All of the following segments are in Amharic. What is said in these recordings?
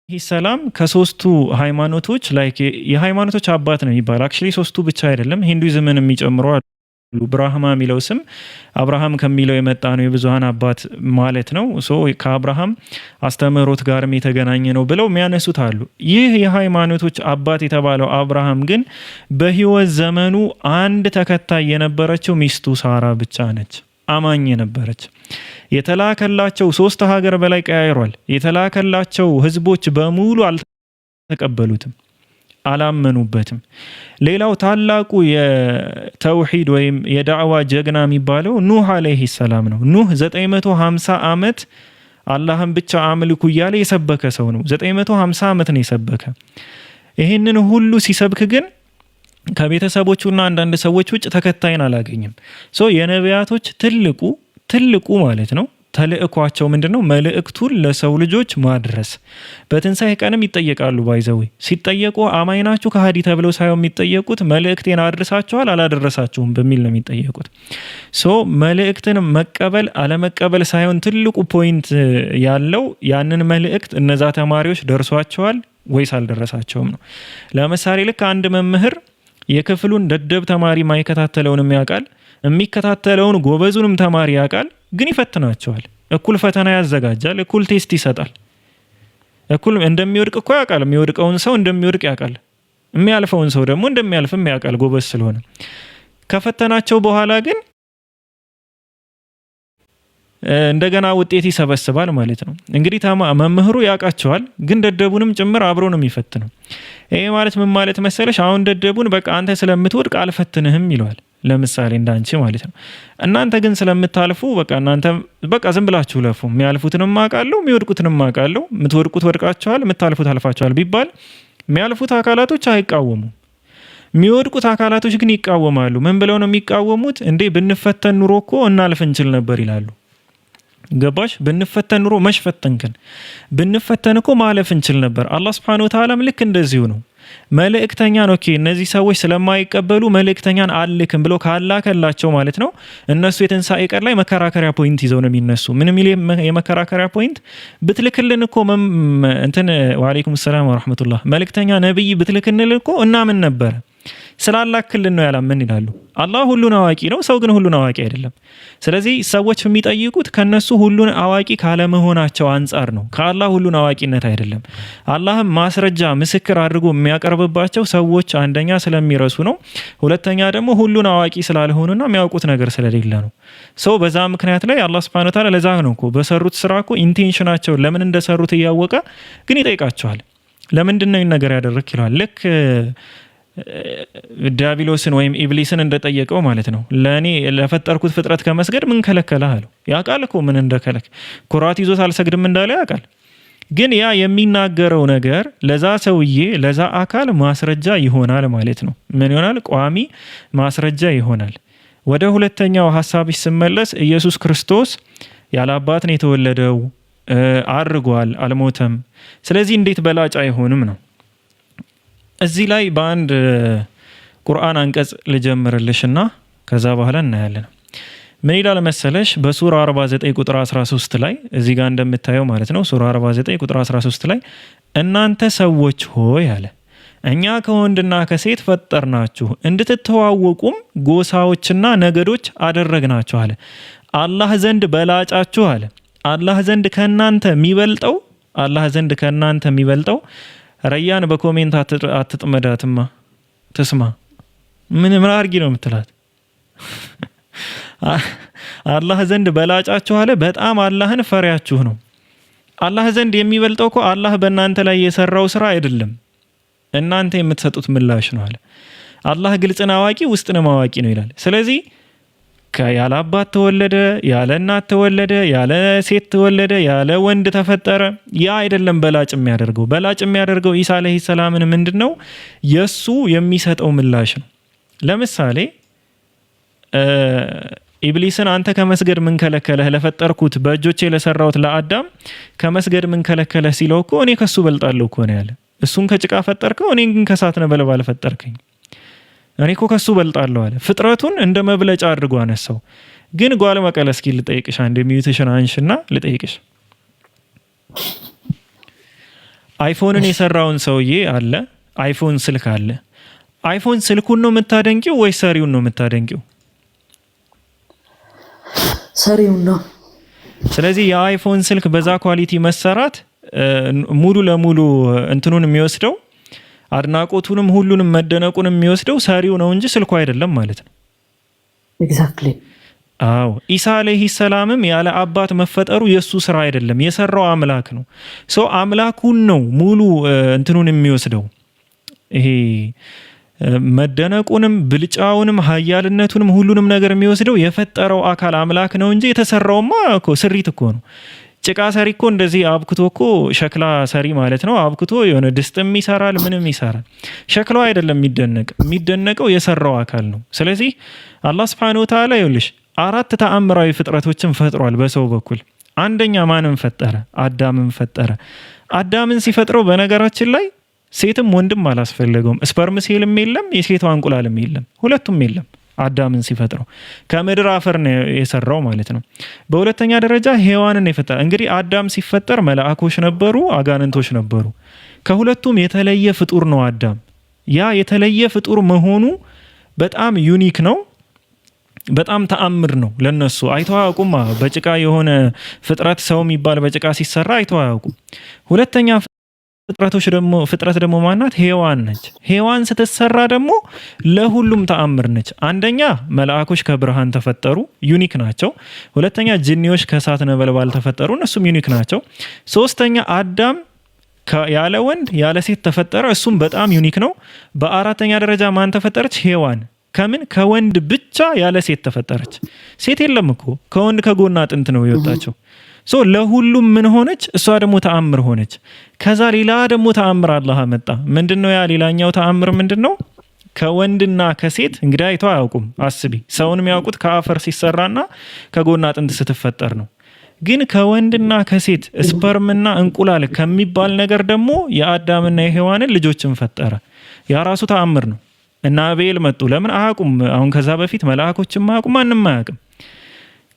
ይህ ሰላም ከሶስቱ ሃይማኖቶች ላይክ የሃይማኖቶች አባት ነው የሚባል አክቹሊ ሶስቱ ብቻ አይደለም ሂንዱይዝምን የሚጨምሩ አሉ። ብራህማ የሚለው ስም አብርሃም ከሚለው የመጣ ነው፣ የብዙሃን አባት ማለት ነው። ሶ ከአብርሃም አስተምህሮት ጋርም የተገናኘ ነው ብለው የሚያነሱት አሉ። ይህ የሃይማኖቶች አባት የተባለው አብርሃም ግን በህይወት ዘመኑ አንድ ተከታይ የነበረችው ሚስቱ ሳራ ብቻ ነች፣ አማኝ የነበረች። የተላከላቸው 3 ሀገር በላይ ቀያይሯል። የተላከላቸው ህዝቦች በሙሉ አልተቀበሉትም፣ አላመኑበትም። ሌላው ታላቁ የተውሂድ ወይም የዳዕዋ ጀግና የሚባለው ኑህ አለይሂ ሰላም ነው። ኑህ 950 ዓመት አላህን ብቻ አምልኩ እያለ የሰበከ ሰው ነው። 950 ዓመት ነው የሰበከ። ይህንን ሁሉ ሲሰብክ ግን ከቤተሰቦቹና አንዳንድ ሰዎች ውጭ ተከታይን አላገኝም። ሶ የነቢያቶች ትልቁ ማለት ነው ተልእኳቸው ምንድነው? መልእክቱን ለሰው ልጆች ማድረስ። በትንሣኤ ቀንም ይጠየቃሉ። ባይዘዊ ሲጠየቁ አማኝ ናችሁ ከሃዲ ተብለው ሳይሆን የሚጠየቁት መልእክቴን አድርሳችኋል አላደረሳችሁም በሚል ነው የሚጠየቁት። ሶ መልእክትን መቀበል አለመቀበል ሳይሆን ትልቁ ፖይንት ያለው ያንን መልእክት እነዛ ተማሪዎች ደርሷቸዋል ወይስ አልደረሳቸውም ነው። ለምሳሌ ልክ አንድ መምህር የክፍሉን ደደብ ተማሪ ማይከታተለውንም ያውቃል፣ የሚከታተለውን ጎበዙንም ተማሪ ያውቃል፣ ግን ይፈትናቸዋል። እኩል ፈተና ያዘጋጃል፣ እኩል ቴስት ይሰጣል። እኩል እንደሚወድቅ እኮ ያውቃል። የሚወድቀውን ሰው እንደሚወድቅ ያውቃል፣ የሚያልፈውን ሰው ደግሞ እንደሚያልፍም ያውቃል ጎበዝ ስለሆነ። ከፈተናቸው በኋላ ግን እንደገና ውጤት ይሰበስባል ማለት ነው። እንግዲህ መምህሩ ያውቃቸዋል፣ ግን ደደቡንም ጭምር አብሮ ነው የሚፈትነው። ይሄ ማለት ምን ማለት መሰለሽ? አሁን ደደቡን በቃ አንተ ስለምትወድቅ አልፈትንህም ይለዋል። ለምሳሌ እንዳንቺ ማለት ነው። እናንተ ግን ስለምታልፉ በቃ እናንተ በቃ ዝም ብላችሁ ለፉ። የሚያልፉትንም አውቃለሁ፣ የሚወድቁትንም አውቃለሁ። የምትወድቁት ወድቃችኋል፣ የምታልፉት አልፋችኋል ቢባል የሚያልፉት አካላቶች አይቃወሙም። የሚወድቁት አካላቶች ግን ይቃወማሉ። ምን ብለው ነው የሚቃወሙት? እንዴ ብንፈተን ኑሮ እኮ እናልፍ እንችል ነበር ይላሉ። ገባሽ? ብንፈተን ኑሮ መሽፈተንከን ብንፈተን እኮ ማለፍ እንችል ነበር። አላህ Subhanahu Wa Ta'ala ልክ እንደዚሁ ነው። መልእክተኛን ኦኬ እነዚህ ሰዎች ስለማይቀበሉ መልእክተኛን አልክም ብሎ ካላከላቸው ማለት ነው። እነሱ የትንሣኤ ቀን ላይ መከራከሪያ ፖይንት ይዘው ነው የሚነሱ። ምን ሚል የመከራከሪያ ፖይንት? ብትልክልን እኮ እንትን ወአለይኩም ሰላም ወራህመቱላህ መልእክተኛ ነብይ ብትልክልን እኮ እናምን ነበር፣ ስላላክልን ነው ያላምን ይላሉ። አላህ ሁሉን አዋቂ ነው፣ ሰው ግን ሁሉን አዋቂ አይደለም። ስለዚህ ሰዎች የሚጠይቁት ከነሱ ሁሉን አዋቂ ካለመሆናቸው አንጻር ነው፣ ከአላህ ሁሉን አዋቂነት አይደለም። አላህም ማስረጃ ምስክር አድርጎ የሚያቀርብባቸው ሰዎች አንደኛ ስለሚረሱ ነው፣ ሁለተኛ ደግሞ ሁሉን አዋቂ ስላልሆኑና የሚያውቁት ነገር ስለሌለ ነው። ሰው በዛ ምክንያት ላይ አላህ Subhanahu Wa Ta'ala ለዛ ነው እኮ በሰሩት ስራ እኮ ኢንቴንሽናቸው ለምን እንደሰሩት እያወቀ ግን ይጠይቃቸዋል። ለምንድን ነው ይህን ነገር ያደረክ ይላል። ልክ ዲያብሎስን ወይም ኢብሊስን እንደጠየቀው ማለት ነው። ለኔ ለፈጠርኩት ፍጥረት ከመስገድ ምን ከለከለህ አለው። ያውቃል እኮ ምን እንደከለከ። ኩራት ይዞት አልሰግድም እንዳለ ያውቃል። ግን ያ የሚናገረው ነገር ለዛ ሰውዬ ለዛ አካል ማስረጃ ይሆናል ማለት ነው። ምን ይሆናል? ቋሚ ማስረጃ ይሆናል። ወደ ሁለተኛው ሐሳብሽ ስመለስ ኢየሱስ ክርስቶስ ያለ አባት ነው የተወለደው፣ አርጓል፣ አልሞተም። ስለዚህ እንዴት በላጭ አይሆንም ነው። እዚህ ላይ በአንድ ቁርአን አንቀጽ ልጀምርልሽና ከዛ በኋላ እናያለን። ምን ይላል መሰለሽ? በሱራ 49 ቁጥር 13 ላይ እዚህ ጋር እንደምታየው ማለት ነው። ሱራ 49 ቁጥር 13 ላይ እናንተ ሰዎች ሆይ አለ እኛ ከወንድና ከሴት ፈጠርናችሁ እንድትተዋወቁም ጎሳዎችና ነገዶች አደረግናችሁ አለ። አላህ ዘንድ በላጫችሁ አለ። አላህ ዘንድ ከእናንተ የሚበልጠው ረያን በኮሜንት አትጥመዳትማ ትስማ። ምን አርጊ ነው የምትላት? አላህ ዘንድ በላጫችሁ አለ። በጣም አላህን ፈሪያችሁ ነው። አላህ ዘንድ የሚበልጠው እኮ አላህ በእናንተ ላይ የሰራው ስራ አይደለም፣ እናንተ የምትሰጡት ምላሽ ነው አለ። አላህ ግልጽን አዋቂ ውስጥንም አዋቂ ነው ይላል። ስለዚህ ያለ አባት ተወለደ፣ ያለ እናት ተወለደ፣ ያለ ሴት ተወለደ፣ ያለ ወንድ ተፈጠረ፣ ያ አይደለም በላጭ የሚያደርገው። በላጭ የሚያደርገው ኢሳ አለይሂ ሰላምን ምንድነው? የሱ የሚሰጠው ምላሽ ነው። ለምሳሌ ኢብሊስን አንተ ከመስገድ ምን ከለከለህ? ለፈጠርኩት በእጆቼ ለሰራሁት ለአዳም ከመስገድ ምን ከለከለህ ሲለው እኮ እኔ ከሱ በልጣለሁ እኮ ነው ያለ። እሱን ከጭቃ ፈጠርከው፣ እኔን ግን ከእሳት ነበልባል ፈጠርከኝ። እኔ እኮ ከሱ በልጣለሁ አለ። ፍጥረቱን እንደ መብለጫ አድርጎ አነሳው። ግን ጓል መቀለ እስኪ ልጠይቅሽ፣ አንድ ሚዩትሽን አንሽና ልጠይቅሽ። አይፎንን የሰራውን ሰውዬ አለ፣ አይፎን ስልክ አለ። አይፎን ስልኩን ነው የምታደንቂው ወይስ ሰሪውን ነው የምታደንቂው? ሰሪውን ነው። ስለዚህ የአይፎን ስልክ በዛ ኳሊቲ መሰራት ሙሉ ለሙሉ እንትኑን የሚወስደው አድናቆቱንም ሁሉንም መደነቁን የሚወስደው ሰሪው ነው እንጂ ስልኩ አይደለም ማለት ነው። ኤግዛክትሊ። አዎ ኢሳ አለይሂ ሰላምም ያለ አባት መፈጠሩ የሱ ስራ አይደለም፣ የሰራው አምላክ ነው። ሶ አምላኩን ነው ሙሉ እንትኑን የሚወስደው ይሄ መደነቁንም ብልጫውንም ሀያልነቱንም ሁሉንም ነገር የሚወስደው የፈጠረው አካል አምላክ ነው እንጂ የተሰራውማ እኮ ስሪት እኮ ነው። ጭቃ ሰሪ እኮ እንደዚህ አብክቶ እኮ ሸክላ ሰሪ ማለት ነው። አብክቶ የሆነ ድስጥም ይሰራል ምንም ይሰራል። ሸክላው አይደለም የሚደነቀው የሰራው አካል ነው። ስለዚህ አላህ ሱብሓነሁ ወተዓላ ይኸውልሽ 4 ተአምራዊ ፍጥረቶችን ፈጥሯል በሰው በኩል። አንደኛ ማንን ፈጠረ? አዳምን ፈጠረ። አዳምን ሲፈጥረው በነገራችን ላይ ሴትም ወንድም አላስፈለገውም። ስፐርም ሴልም የለም፣ የሴቷ እንቁላልም የለም፣ ሁለቱም የለም። አዳምን ሲፈጥረው ከምድር አፈር ነው የሰራው ማለት ነው። በሁለተኛ ደረጃ ሔዋንን የፈጠረ። እንግዲህ አዳም ሲፈጠር መላእኮች ነበሩ፣ አጋንንቶች ነበሩ። ከሁለቱም የተለየ ፍጡር ነው አዳም። ያ የተለየ ፍጡር መሆኑ በጣም ዩኒክ ነው፣ በጣም ተአምር ነው ለነሱ። አይተው አያውቁም። በጭቃ የሆነ ፍጥረት ሰው የሚባል በጭቃ ሲሰራ አይተው አያውቁም። ሁለተኛ ፍጥረት ደግሞ ማናት? ሔዋን ነች። ሔዋን ስትሰራ ደግሞ ለሁሉም ተአምር ነች። አንደኛ መላእኮች ከብርሃን ተፈጠሩ፣ ዩኒክ ናቸው። ሁለተኛ ጅኒዎች ከእሳት ነበልባል ተፈጠሩ፣ እነሱም ዩኒክ ናቸው። ሶስተኛ አዳም ያለ ወንድ ያለ ሴት ተፈጠረ፣ እሱም በጣም ዩኒክ ነው። በአራተኛ ደረጃ ማን ተፈጠረች? ሔዋን ከምን? ከወንድ ብቻ ያለ ሴት ተፈጠረች። ሴት የለም እኮ ከወንድ ከጎና አጥንት ነው የወጣቸው። ሶ ለሁሉም ምን ሆነች? እሷ ደግሞ ተአምር ሆነች። ከዛ ሌላ ደግሞ ተአምር አላህ መጣ። ምንድነው ያ ሌላኛው ተአምር? ምንድነው? ከወንድና ከሴት እንግዲህ አይተው አያውቁም። አስቢ፣ ሰውን የሚያውቁት ከአፈር ሲሰራና ከጎና አጥንት ስትፈጠር ነው። ግን ከወንድና ከሴት ስፐርምና እንቁላል ከሚባል ነገር ደግሞ የአዳምና የሔዋንን ልጆችን ፈጠረ። ያ ራሱ ተአምር ነው። እና አቤል መጡ። ለምን አያውቁም? አሁን ከዛ በፊት መላእኮችም አያውቁም፣ ማንም አያውቅም።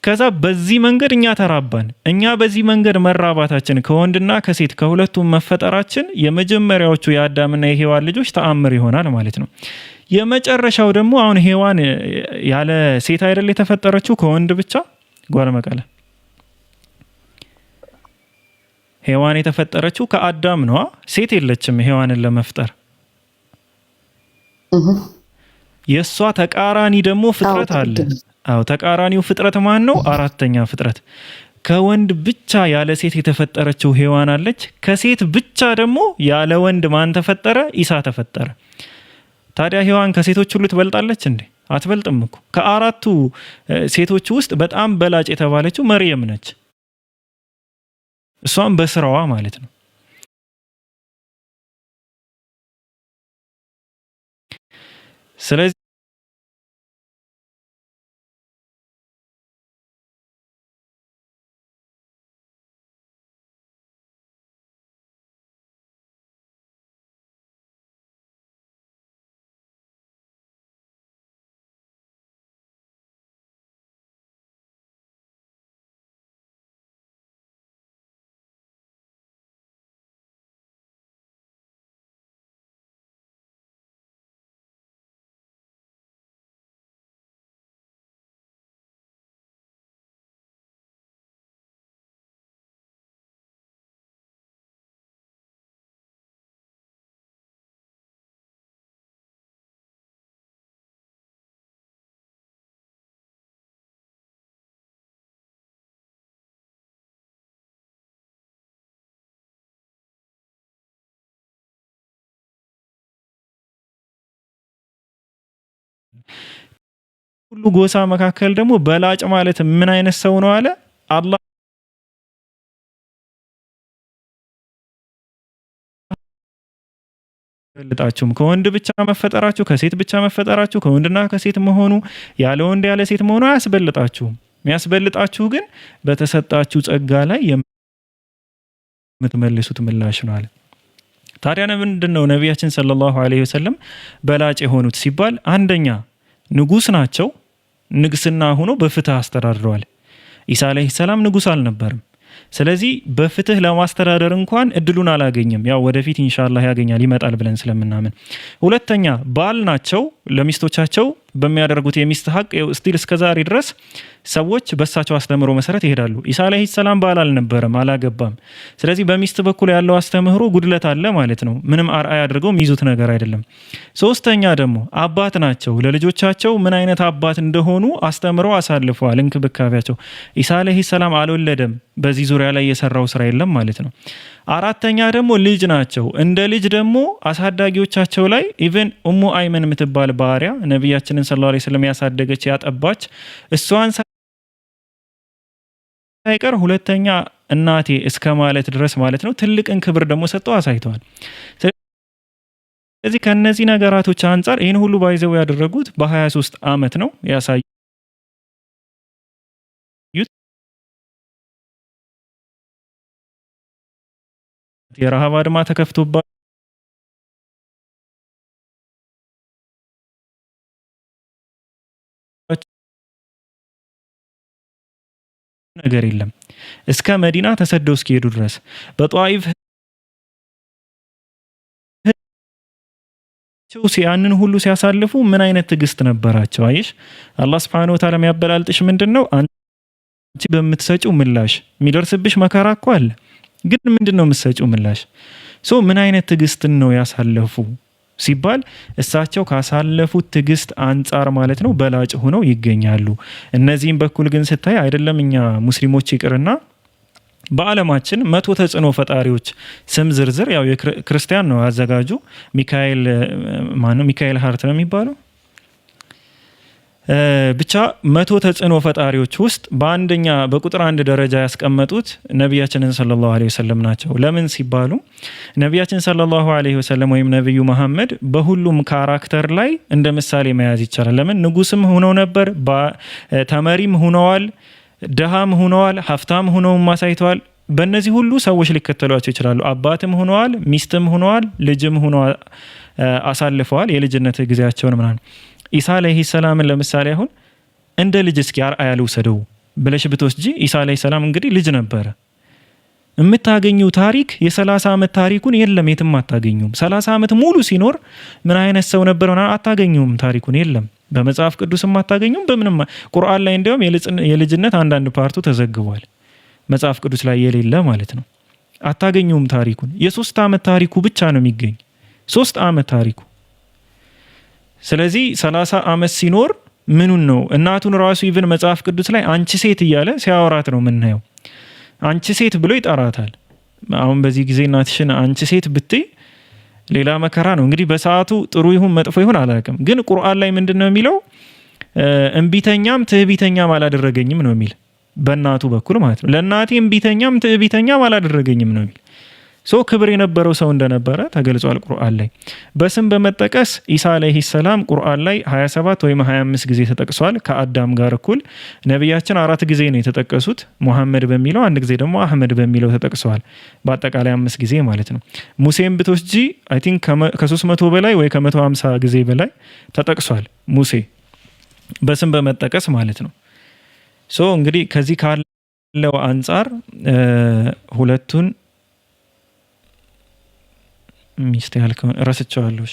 ከዛ በዚህ መንገድ እኛ ተራባን። እኛ በዚህ መንገድ መራባታችን ከወንድና ከሴት ከሁለቱም መፈጠራችን የመጀመሪያዎቹ የአዳምና የሔዋን ልጆች ተአምር ይሆናል ማለት ነው። የመጨረሻው ደግሞ አሁን ሔዋን ያለ ሴት አይደል የተፈጠረችው? ከወንድ ብቻ ጓር መቀለ ሔዋን የተፈጠረችው ከአዳም ነዋ። ሴት የለችም ሔዋንን ለመፍጠር። የእሷ ተቃራኒ ደግሞ ፍጥረት አለ። አዎ ተቃራኒው ፍጥረት ማን ነው? አራተኛ ፍጥረት ከወንድ ብቻ ያለ ሴት የተፈጠረችው ሔዋን አለች። ከሴት ብቻ ደግሞ ያለ ወንድ ማን ተፈጠረ? ኢሳ ተፈጠረ። ታዲያ ሔዋን ከሴቶች ሁሉ ትበልጣለች እንዴ? አትበልጥም እኮ። ከአራቱ ሴቶች ውስጥ በጣም በላጭ የተባለችው መርየም ነች። እሷም በስራዋ ማለት ነው። ስለዚህ ሁሉ ጎሳ መካከል ደግሞ በላጭ ማለት ምን አይነት ሰው ነው አለ አላህ። በልጣችሁም ከወንድ ብቻ መፈጠራችሁ ከሴት ብቻ መፈጠራችሁ ከወንድና ከሴት መሆኑ ያለ ወንድ ያለ ሴት መሆኑ አያስበልጣችሁም። የሚያስበልጣችሁ ግን በተሰጣችሁ ጸጋ ላይ የምትመልሱት ምላሽ ነው አለ። ታዲያ ምንድነው ነቢያችን ሰለላሁ ዐለይሂ ወሰለም በላጭ የሆኑት ሲባል አንደኛ ንጉስ ናቸው። ንግስና ሆኖ በፍትህ አስተዳድረዋል። ኢሳ አለይሂ ሰላም ንጉስ አልነበርም። ስለዚህ በፍትህ ለማስተዳደር እንኳን እድሉን አላገኘም። ያው ወደፊት ኢንሻአላህ ያገኛል ይመጣል ብለን ስለምናምን። ሁለተኛ ባል ናቸው ለሚስቶቻቸው በሚያደርጉት የሚስት ሀቅ ስቲል እስከዛሬ ድረስ ሰዎች በሳቸው አስተምህሮ መሰረት ይሄዳሉ። ኢሳ አለይሂ ሰላም ባል አልነበረም፣ አላገባም። ስለዚህ በሚስት በኩል ያለው አስተምህሮ ጉድለት አለ ማለት ነው። ምንም አርአያ አድርገው የሚይዙት ነገር አይደለም። ሶስተኛ ደግሞ አባት ናቸው። ለልጆቻቸው ምን አይነት አባት እንደሆኑ አስተምረው አሳልፈዋል። እንክብካቤያቸው ኢሳ አለይሂ ሰላም አልወለደም፣ በዚህ ዙሪያ ላይ የሰራው ስራ የለም ማለት ነው። አራተኛ ደግሞ ልጅ ናቸው። እንደ ልጅ ደግሞ አሳዳጊዎቻቸው ላይ ኢቨን ኡሙ አይመን የምትባል ባሪያ ነቢያችንን ሰለላሁ ዐለይሂ ወሰለም ያሳደገች ያጠባች እሷን ሳይቀር ሁለተኛ እናቴ እስከ ማለት ድረስ ማለት ነው ትልቅን ክብር ደግሞ ሰጠው አሳይተዋል። ስለዚህ ከነዚህ ነገራቶች አንጻር ይህን ሁሉ ባይዘው ያደረጉት በ23 ዓመት ነው ያሳዩት። የረሃብ አድማ ተከፍቶባቸው ነገር የለም እስከ መዲና ተሰደው እስኪሄዱ ድረስ በጧይፍ ያንን ሁሉ ሲያሳልፉ ምን አይነት ትዕግስት ነበራቸው። አይሽ አላህ Subhanahu Wa Ta'ala የሚያበላልጥሽ ምንድነው? አንቺ በምትሰጪው ምላሽ የሚደርስብሽ መከራ እኮ አለ፣ ግን ምንድነው የምትሰጪው ምላሽ? ምን አይነት ትዕግስትን ነው ያሳለፉ ሲባል እሳቸው ካሳለፉት ትዕግስት አንጻር ማለት ነው በላጭ ሆነው ይገኛሉ። እነዚህም በኩል ግን ስታይ አይደለም እኛ ሙስሊሞች ይቅርና በዓለማችን 100 ተጽዕኖ ፈጣሪዎች ስም ዝርዝር ያው የክርስቲያን ነው አዘጋጁ ሚካኤል ሃርት ነው የሚባለው። ብቻ 100 ተጽዕኖ ፈጣሪዎች ውስጥ በአንደኛ በቁጥር 1 ደረጃ ያስቀመጡት ነቢያችንን ሰለላሁ ዐለይሂ ወሰለም ናቸው። ለምን ሲባሉ ነቢያችን ሰለላሁ ዐለይሂ ወሰለም ወይም ነብዩ መሐመድ በሁሉም ካራክተር ላይ እንደ ምሳሌ መያዝ ይቻላል። ለምን ንጉስም ሆነው ነበር፣ ተመሪም ሆነዋል፣ ደሃም ሆነዋል፣ ሀብታም ሆነውም አሳይተዋል። በእነዚህ ሁሉ ሰዎች ሊከተሏቸው ይችላሉ። አባትም ሆነዋል፣ ሚስትም ሆነዋል፣ ልጅም ሆነዋል፣ አሳልፈዋል የልጅነት ጊዜያቸውን ምናምን። ኢሳ አለይሂ ሰላምን ለምሳሌ አሁን እንደ ልጅ እስኪ አርአያ ልውሰደው ብለሽ ብትወስጂ ኢሳ አለይሂ ሰላም እንግዲህ ልጅ ነበረ። የምታገኙ ታሪክ የ30 ዓመት ታሪኩን የለም፣ የትም አታገኙም። 30 ዓመት ሙሉ ሲኖር ምን አይነት ሰው ነበር አታገኙም፣ ታሪኩን የለም። በመጽሐፍ ቅዱስም አታገኙም፣ በምንም ቁርአን ላይ እንዲያውም የልጅነት አንዳንድ ፓርቱ ተዘግቧል፣ መጽሐፍ ቅዱስ ላይ የሌለ ማለት ነው። አታገኙም ታሪኩን። የ3 ዓመት ታሪኩ ብቻ ነው የሚገኝ፣ 3 ዓመት ታሪኩ። ስለዚህ 30 ዓመት ሲኖር ምኑን ነው እናቱን ራሱ ኢቭን መጽሐፍ ቅዱስ ላይ አንቺ ሴት እያለ ሲያወራት ነው የምናየው። አንቺ ሴት ብሎ ይጠራታል። አሁን በዚህ ጊዜ እናትሽን አንቺ ሴት ብትይ ሌላ መከራ ነው። እንግዲህ በሰዓቱ ጥሩ ይሁን መጥፎ ይሁን አላውቅም፣ ግን ቁርአን ላይ ምንድነው የሚለው? እምቢተኛም ትዕቢተኛም አላደረገኝም ነው የሚል፣ በእናቱ በኩል ማለት ነው። ለእናቴ እምቢተኛም ትዕቢተኛም አላደረገኝም ነው የሚል። ክብር የነበረው ሰው እንደነበረ ተገልጿል ቁርአን ላይ። በስም በመጠቀስ ኢሳ አለይሂ ሰላም ቁርአን ላይ 27 ወይም 25 ጊዜ ተጠቅሷል ከአዳም ጋር እኩል። ነቢያችን 4 ጊዜ ነው የተጠቀሱት፣ ሙሐመድ በሚለው 1 ጊዜ ደግሞ አህመድ በሚለው ተጠቅሰዋል። በአጠቃላይ 5 ጊዜ ማለት ነው። ሙሴን ብትወስጂ አይ ቲንክ ከ300 በላይ ወይ ከ150 ጊዜ በላይ ተጠቅሷል ሙሴ በስም በመጠቀስ ማለት ነው። እንግዲህ ከዚህ ካለው አንጻር ሁለቱን ሚስት ያልከውን ረስቸዋለሁ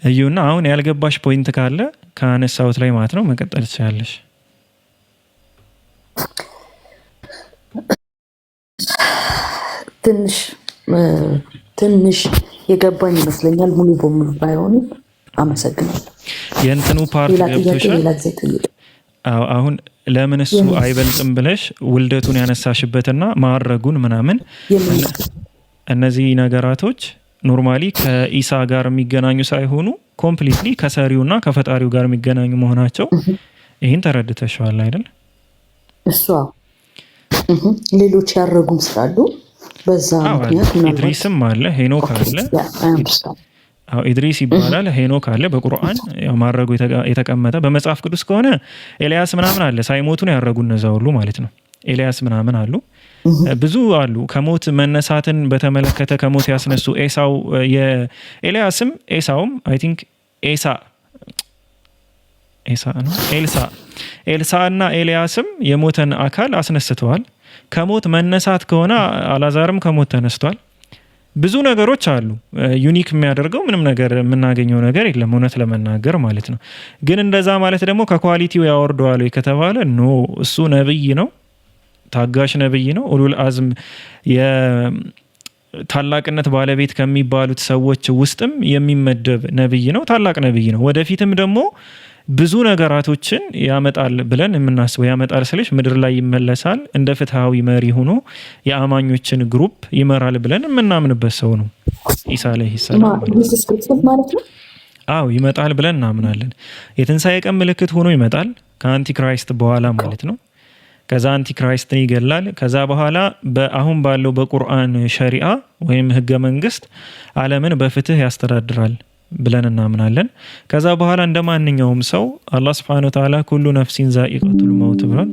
እዩና፣ አሁን ያልገባሽ ፖይንት ካለ ከአነሳውት ላይ ማለት ነው መቀጠል ትችላለሽ። ትንሽ የገባኝ ይመስለኛል፣ ሙሉ በሙሉ ባይሆንም አመሰግናለሁ። የእንትኑ ፓርት ገብቶሻል? አሁን ለምን እሱ አይበልጥም ብለሽ ውልደቱን ያነሳሽበትና ማረጉን ምናምን እነዚህ ነገራቶች ኖርማሊ ከኢሳ ጋር የሚገናኙ ሳይሆኑ ኮምፕሊትሊ ከሰሪውና ከፈጣሪው ጋር የሚገናኙ መሆናቸው ይህን ተረድተሽዋል አይደል? እሷ ሌሎች ያረጉም ስላሉ በዛ ምክንያት ኢድሪስም አለ፣ ሄኖክ አለ። ኢድሪስ ይባላል፣ ሄኖክ አለ። በቁርአን ማረጉ የተቀመጠ በመጽሐፍ ቅዱስ ከሆነ ኤልያስ ምናምን አለ። ሳይሞቱን ያረጉ እነዛ ሁሉ ማለት ነው። ኤልያስ ምናምን አሉ፣ ብዙ አሉ። ከሞት መነሳትን በተመለከተ ከሞት ያስነሱ ኤሳው፣ የኤልያስም ኤሳውም አይ ቲንክ ኤልሳ እና ኤልያስም የሞተን አካል አስነስተዋል። ከሞት መነሳት ከሆነ አላዛርም ከሞት ተነስቷል። ብዙ ነገሮች አሉ። ዩኒክ የሚያደርገው ምንም ነገር የምናገኘው ነገር የለም እውነት ለመናገር ማለት ነው። ግን እንደዛ ማለት ደግሞ ከኳሊቲው ያወርደዋል ከተባለ ኖ፣ እሱ ነብይ ነው፣ ታጋሽ ነብይ ነው። ኡሉል አዝም የታላቅነት ባለቤት ከሚባሉት ሰዎች ውስጥም የሚመደብ ነብይ ነው፣ ታላቅ ነብይ ነው። ወደፊትም ደግሞ ብዙ ነገራቶችን ያመጣል ብለን የምናስበው፣ ያመጣል ስልሽ ምድር ላይ ይመለሳል፣ እንደ ፍትሃዊ መሪ ሆኖ የአማኞችን ግሩፕ ይመራል ብለን የምናምንበት ሰው ነው ኢሳ አለይሂ ሰላም ማለት ነው። አዎ ይመጣል ብለን እናምናለን። የትንሣኤ ቀን ምልክት ሆኖ ይመጣል ከአንቲክራይስት በኋላ ማለት ነው። ከዛ አንቲክራይስትን ይገላል። ከዛ በኋላ አሁን ባለው በቁርአን ሸሪዓ ወይም ህገ መንግስት ዓለምን በፍትህ ያስተዳድራል ብለን እናምናለን። ከዛ በኋላ እንደ ማንኛውም ሰው አላህ Subhanahu Wa Ta'ala ኩሉ ነፍሲን ዛኢቀቱል መውት ብሏል።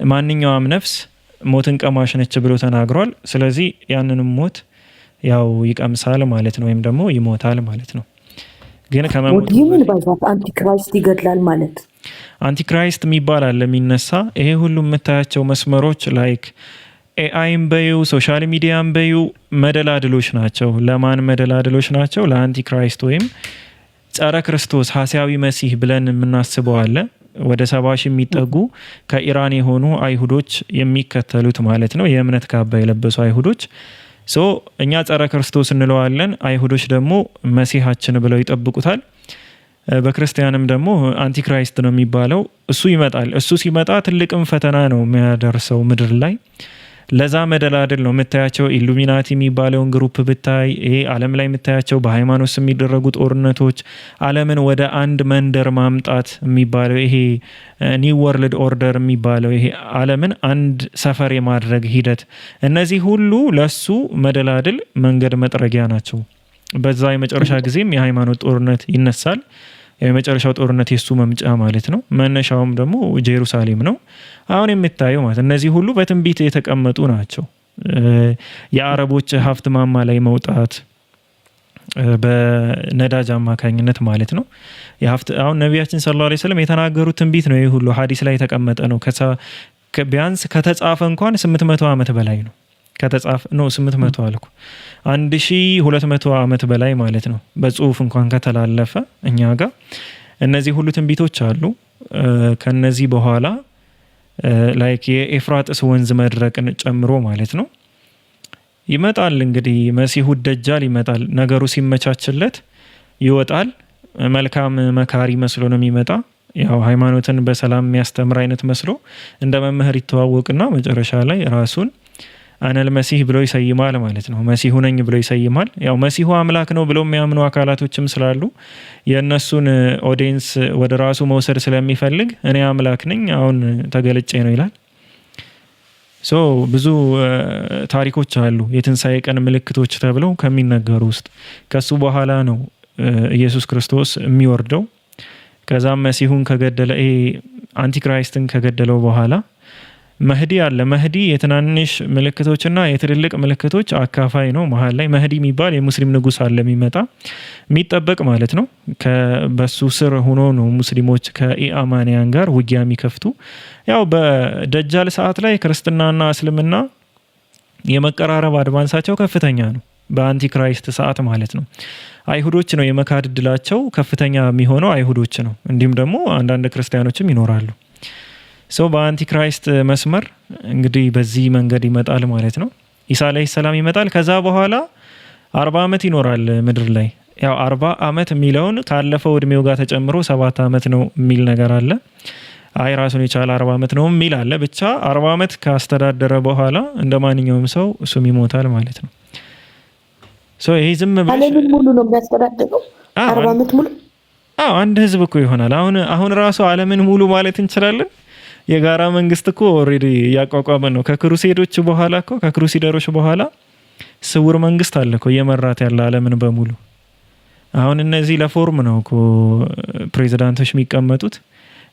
ማንኛውም ነፍስ ሞትን ቀማሽ ነች ብሎ ተናግሯል። ስለዚህ ያንንም ሞት ያው ይቀምሳል ማለት ነው፣ ወይም ደግሞ ይሞታል ማለት ነው። ግን ከመሞት ምን ባዛት አንቲክራይስት ይገድላል ማለት አንቲክራይስት የሚባል አለ የሚነሳ። ይሄ ሁሉ የምታያቸው መስመሮች ላይክ ኤአይም በዩ ሶሻል ሚዲያም በዩ መደላድሎች ናቸው። ለማን መደላድሎች ናቸው? ለአንቲክራይስት ወይም ጸረ ክርስቶስ ሐሳዊ መሲህ ብለን የምናስበው አለ። ወደ 70 ሺህ የሚጠጉ ከኢራን የሆኑ አይሁዶች የሚከተሉት ማለት ነው፣ የእምነት ካባ የለበሱ አይሁዶች። እኛ ጸረ ክርስቶስ እንለዋለን፣ አይሁዶች ደግሞ መሲሃችን ብለው ይጠብቁታል። በክርስቲያንም ደግሞ አንቲክራይስት ነው የሚባለው። እሱ ይመጣል። እሱ ሲመጣ ትልቅም ፈተና ነው የሚያደርሰው ምድር ላይ። ለዛ መደላድል ነው የምታያቸው ኢሉሚናቲ የሚባለውን ግሩፕ ብታይ፣ ይሄ ዓለም ላይ የምታያቸው በሃይማኖት የሚደረጉ ጦርነቶች፣ ዓለምን ወደ አንድ መንደር ማምጣት የሚባለው ይሄ ኒው ወርልድ ኦርደር የሚባለው ይሄ ዓለምን አንድ ሰፈር የማድረግ ሂደት፣ እነዚህ ሁሉ ለሱ መደላድል መንገድ መጥረጊያ ናቸው። በዛ የመጨረሻ ጊዜም የሃይማኖት ጦርነት ይነሳል። የመጨረሻው ጦርነት የሱ መምጫ ማለት ነው። መነሻውም ደግሞ ጄሩሳሌም ነው አሁን የምታየው ማለት። እነዚህ ሁሉ በትንቢት የተቀመጡ ናቸው። የአረቦች ሀብት ማማ ላይ መውጣት በነዳጅ አማካኝነት ማለት ነው። አሁን ነቢያችን ሰለላሁ ዐለይሂ ወሰለም የተናገሩት ትንቢት ነው። ይህ ሁሉ ሀዲስ ላይ የተቀመጠ ነው። ቢያንስ ከተጻፈ እንኳን 800 ዓመት በላይ ነው ከተጻፈ ነው። 800 አልኩ 1200 ዓመት በላይ ማለት ነው። በጽሁፍ እንኳን ከተላለፈ እኛ ጋር እነዚህ ሁሉ ትንቢቶች አሉ። ከነዚህ በኋላ ላይክ የኤፍራጥስ ወንዝ መድረቅን ጨምሮ ማለት ነው ይመጣል። እንግዲህ መሲሁ ደጃል ይመጣል። ነገሩ ሲመቻችለት ይወጣል። መልካም መካሪ መስሎ ነው የሚመጣ። ያው ሃይማኖትን በሰላም የሚያስተምር አይነት መስሎ እንደ መምህር ይተዋወቅና መጨረሻ ላይ ራሱን አነል መሲህ ብሎ ይሰይማል ማለት ነው። መሲሁ ነኝ ብሎ ይሰይማል። ያው መሲሁ አምላክ ነው ብለው የሚያምኑ አካላቶችም ስላሉ የእነሱን ኦዲየንስ ወደ ራሱ መውሰድ ስለሚፈልግ እኔ አምላክ ነኝ አሁን ተገልጬ ነው ይላል። ብዙ ታሪኮች አሉ የትንሣኤ ቀን ምልክቶች ተብለው ከሚነገሩ ውስጥ። ከሱ በኋላ ነው ኢየሱስ ክርስቶስ የሚወርደው። ከዛም መሲሁን ከገደለ አንቲክራይስትን ከገደለው በኋላ መህዲ አለ። መህዲ የትናንሽ ምልክቶችና የትልልቅ ምልክቶች አካፋይ ነው። መሀል ላይ መህዲ የሚባል የሙስሊም ንጉስ አለ የሚመጣ የሚጠበቅ ማለት ነው። በሱ ስር ሆኖ ነው ሙስሊሞች ከኢአማንያን ጋር ውጊያ የሚከፍቱ። ያው በደጃል ሰዓት ላይ ክርስትናና እስልምና የመቀራረብ አድቫንሳቸው ከፍተኛ ነው። በአንቲክራይስት ሰዓት ማለት ነው። አይሁዶች ነው የመካድ እድላቸው ከፍተኛ የሚሆነው አይሁዶች ነው። እንዲሁም ደግሞ አንዳንድ ክርስቲያኖችም ይኖራሉ። በአንቲክራይስት መስመር እንግዲህ በዚህ መንገድ ይመጣል ማለት ነው። ኢሳ አለይሂ ሰላም ይመጣል። ከዛ በኋላ 40 ዓመት ይኖራል ምድር ላይ። ያው 40 ዓመት የሚለውን ካለፈው እድሜው ጋር ተጨምሮ 7 ዓመት ነው የሚል ነገር አለ። ራሱን የቻለ 40 ዓመት ነው የሚል አለ። ብቻ 40 ዓመት ካስተዳደረ በኋላ እንደ ማንኛውም ሰው እሱም ይሞታል ማለት ነው። ይሄ ዝም ብለሽ ዓለምን ሙሉ ነው የሚያስተዳድረው 40 ዓመት ሙሉ። አንድ ህዝብ እኮ ይሆናል። አሁን ራሱ ዓለምን ሙሉ ማለት እንችላለን። የጋራ መንግስት እኮ ኦሬዲ ያቋቋመ ነው። ከክሩሴዶች በኋላ እኮ ከክሩሲደሮች በኋላ ስውር መንግስት አለ እኮ እየመራት ያለ ዓለምን በሙሉ። አሁን እነዚህ ለፎርም ነው እኮ ፕሬዚዳንቶች የሚቀመጡት።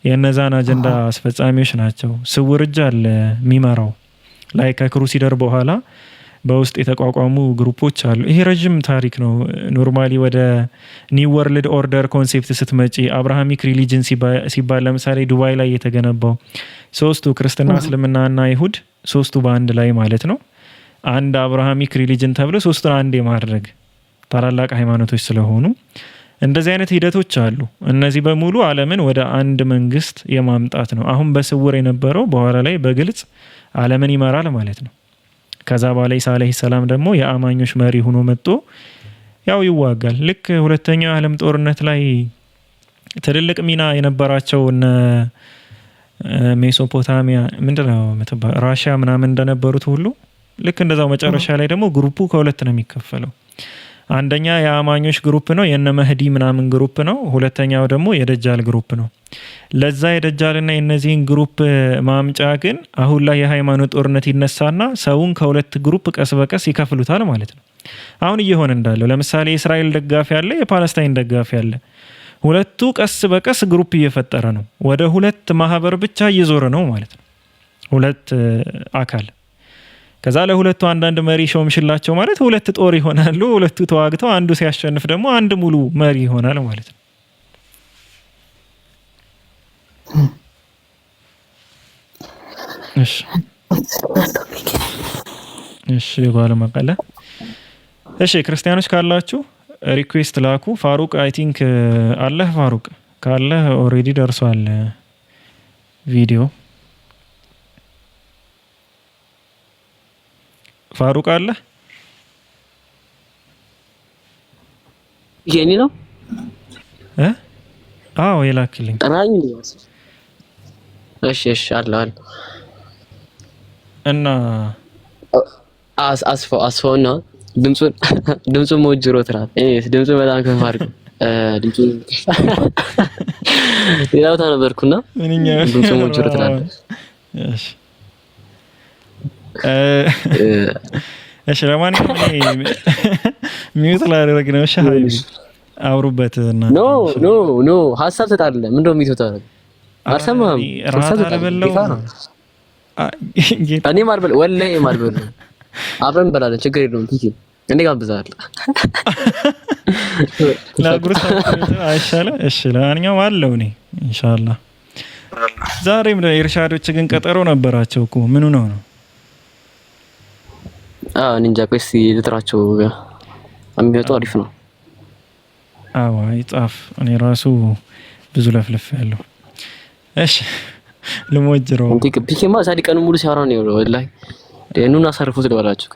የነዛን አጀንዳ አስፈጻሚዎች ናቸው። ስውር እጅ አለ የሚመራው ላይ ከክሩሲደር በኋላ በውስጥ የተቋቋሙ ግሩፖች አሉ። ይሄ ረዥም ታሪክ ነው። ኖርማሊ ወደ ኒው ወርልድ ኦርደር ኮንሴፕት ስትመጪ አብርሃሚክ ሪሊጅን ሲባል ለምሳሌ ዱባይ ላይ የተገነባው ሶስቱ ክርስትና፣ እስልምናና ይሁድ ሶስቱ በአንድ ላይ ማለት ነው አንድ አብርሃሚክ ሪሊጅን ተብሎ ሶስቱን አንድ የማድረግ ታላላቅ ሃይማኖቶች ስለሆኑ እንደዚህ አይነት ሂደቶች አሉ። እነዚህ በሙሉ ዓለምን ወደ አንድ መንግስት የማምጣት ነው። አሁን በስውር የነበረው በኋላ ላይ በግልጽ ዓለምን ይመራል ማለት ነው። ከዛ በኋላ ኢሳ አለይሂ ሰላም ደግሞ የአማኞች መሪ ሆኖ መጥቶ ያው ይዋጋል። ልክ ሁለተኛው የዓለም ጦርነት ላይ ትልልቅ ሚና የነበራቸው እነ ሜሶፖታሚያ ምንድነው ራሽያ ምናምን እንደነበሩት ሁሉ ልክ እንደዛው መጨረሻ ላይ ደግሞ ግሩፑ ከሁለት ነው የሚከፈለው። አንደኛ የአማኞች ግሩፕ ነው፣ የነ መህዲ ምናምን ግሩፕ ነው። ሁለተኛው ደግሞ የደጃል ግሩፕ ነው። ለዛ የደጃልና የነዚህን ግሩፕ ማምጫ ግን አሁን ላይ የሃይማኖት ጦርነት ይነሳና ሰውን ከሁለት ግሩፕ ቀስ በቀስ ይከፍሉታል ማለት ነው። አሁን እየሆነ እንዳለው ለምሳሌ የእስራኤል ደጋፊ አለ፣ የፓለስታይን ደጋፊ አለ። ሁለቱ ቀስ በቀስ ግሩፕ እየፈጠረ ነው። ወደ ሁለት ማህበር ብቻ እየዞረ ነው ማለት ነው። ሁለት አካል ከዛ ለሁለቱ አንዳንድ መሪ ሾምሽላቸው ማለት ሁለት ጦር ይሆናሉ። ሁለቱ ተዋግተው አንዱ ሲያሸንፍ ደግሞ አንድ ሙሉ መሪ ይሆናል ማለት ነው። እሺ ባለ መቀለ እሺ ክርስቲያኖች ካላችሁ ሪኩዌስት ላኩ። ፋሩቅ አይ ቲንክ አለህ። ፋሩቅ ካለህ ኦሬዲ ደርሷል ቪዲዮ። ፋሩቅ አለ? የኔ ነው አዎ የላክልኝ ጠራኝ። እሺ አለ እና አስፋውና ድምፁን ሞጅሮት ናት። ድምፁ በጣም ከፍ አድርገው ድምፁ ሌላው ታነበርኩና ድምፁ ሞጅሮት ናት። እሺ ለማንኛውም ሚውት ላደርግ ነው። ሻይ አውሩበት እና ኖ ሀሳብ ተጣለ። ምንድነው ሚውት ታደርግ? አልሰማህም? ሀሳብ ተጣለ። እኔ ማርበል ወላሂ ማርበል አብረን እንበላለን። ችግር የለውም። ቲኪ እኔ ጋብዛለሁ። ለጉርስ አይሻለ? እሺ ለማንኛውም አለው እኔ ኢንሻአላህ። ዛሬም ለኢርሻዶች ግን ቀጠሮ ነበራቸው እኮ ምኑ ነው? እንጃ ቆይ እስኪ ልጥራቸው። የሚወጣው አሪፍ ነው። አዎ አይጣፍ እኔ ራሱ ብዙ ለፍልፍ ያለው። እሺ ልሞጅረው እንዴ ፒኬማ ሳዲ ቀኑ ሙሉ ሲያወራ ነው ወላሂ። ደኑን አሳርፉት ልበላችሁ።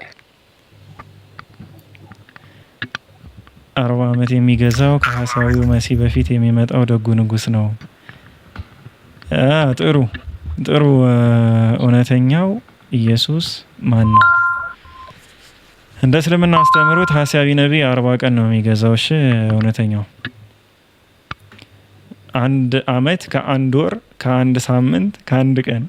40 ዓመት የሚገዛው ከሐሳዊው መሲህ በፊት የሚመጣው ደጉ ንጉስ ነው። ጥሩ እውነተኛው ኢየሱስ ማን ነው? እንደ እስልምና አስተምሮት ሐሳዊ ነብይ 40 ቀን ነው የሚገዛው። እሺ እውነተኛው 1 ዓመት ከ1 ወር ከ1 ሳምንት ከ1 ቀን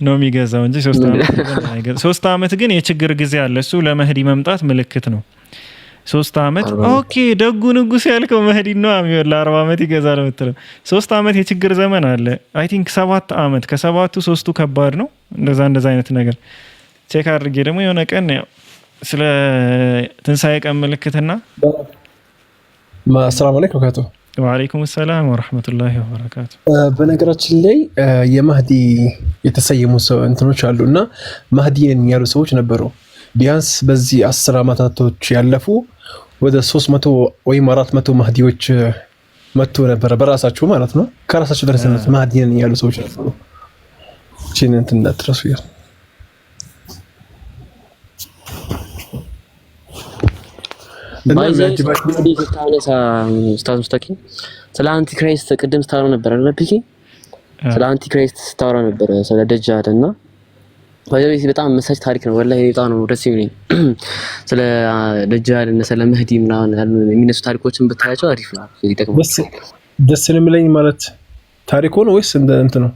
ነው የሚገዛው እንጂ 3 ዓመት ግን አይገዛም። 3 ዓመት ግን የችግር ጊዜ አለ። እሱ ለመህዲ መምጣት ምልክት ነው። 3 ዓመት ኦኬ። ደጉ ንጉስ ያልከው መህዲ ነው የሚወል ለ40 ዓመት ይገዛል የምትለው 3 ዓመት የችግር ዘመን አለ። አይ ቲንክ 7 ዓመት ከ7ቱ 3ቱ ከባድ ነው። እንደዛ አይነት ነገር ቼክ አድርጌ ደግሞ የሆነ ቀን ያው ስለ ትንሳኤ ቀን ምልክትና ሰላም አለይኩም ወራህመቱ ወአለይኩም ሰላም ወራህመቱላሂ ወበረካቱ። በነገራችን ላይ የማህዲ የተሰየሙ ሰው እንትኖች አሉና ማህዲን ያሉ ሰዎች ነበሩ። ቢያንስ በዚህ 10 ዓመታቶች ያለፉ ወደ 300 ወይም 400 ማህዲዎች መጥቶ ነበር በራሳቸው ማለት ነው። ከራሳቸው ድረስ ማህዲን ያሉ ሰዎች ነበሩ። እቺን እንትን እንዳትረሱ ይላል። ስለ አንቲክራይስት ቅድም ስታወራ ነበር አይደል? ፒኬ ስለ አንቲክራይስት ስታወራ ነበር ስለ ደጃል እና በጣም መሳጭ ታሪክ ነው ወላሂ። በጣም ነው ደስ የሚለኝ ስለ ደጃል እና ስለ መህዲ ምናምን የሚነሱ ታሪኮችን ብታያቸው አሪፍ ነው። ደስ የሚለኝ ማለት ታሪኩ ነው ወይስ እንት ነው?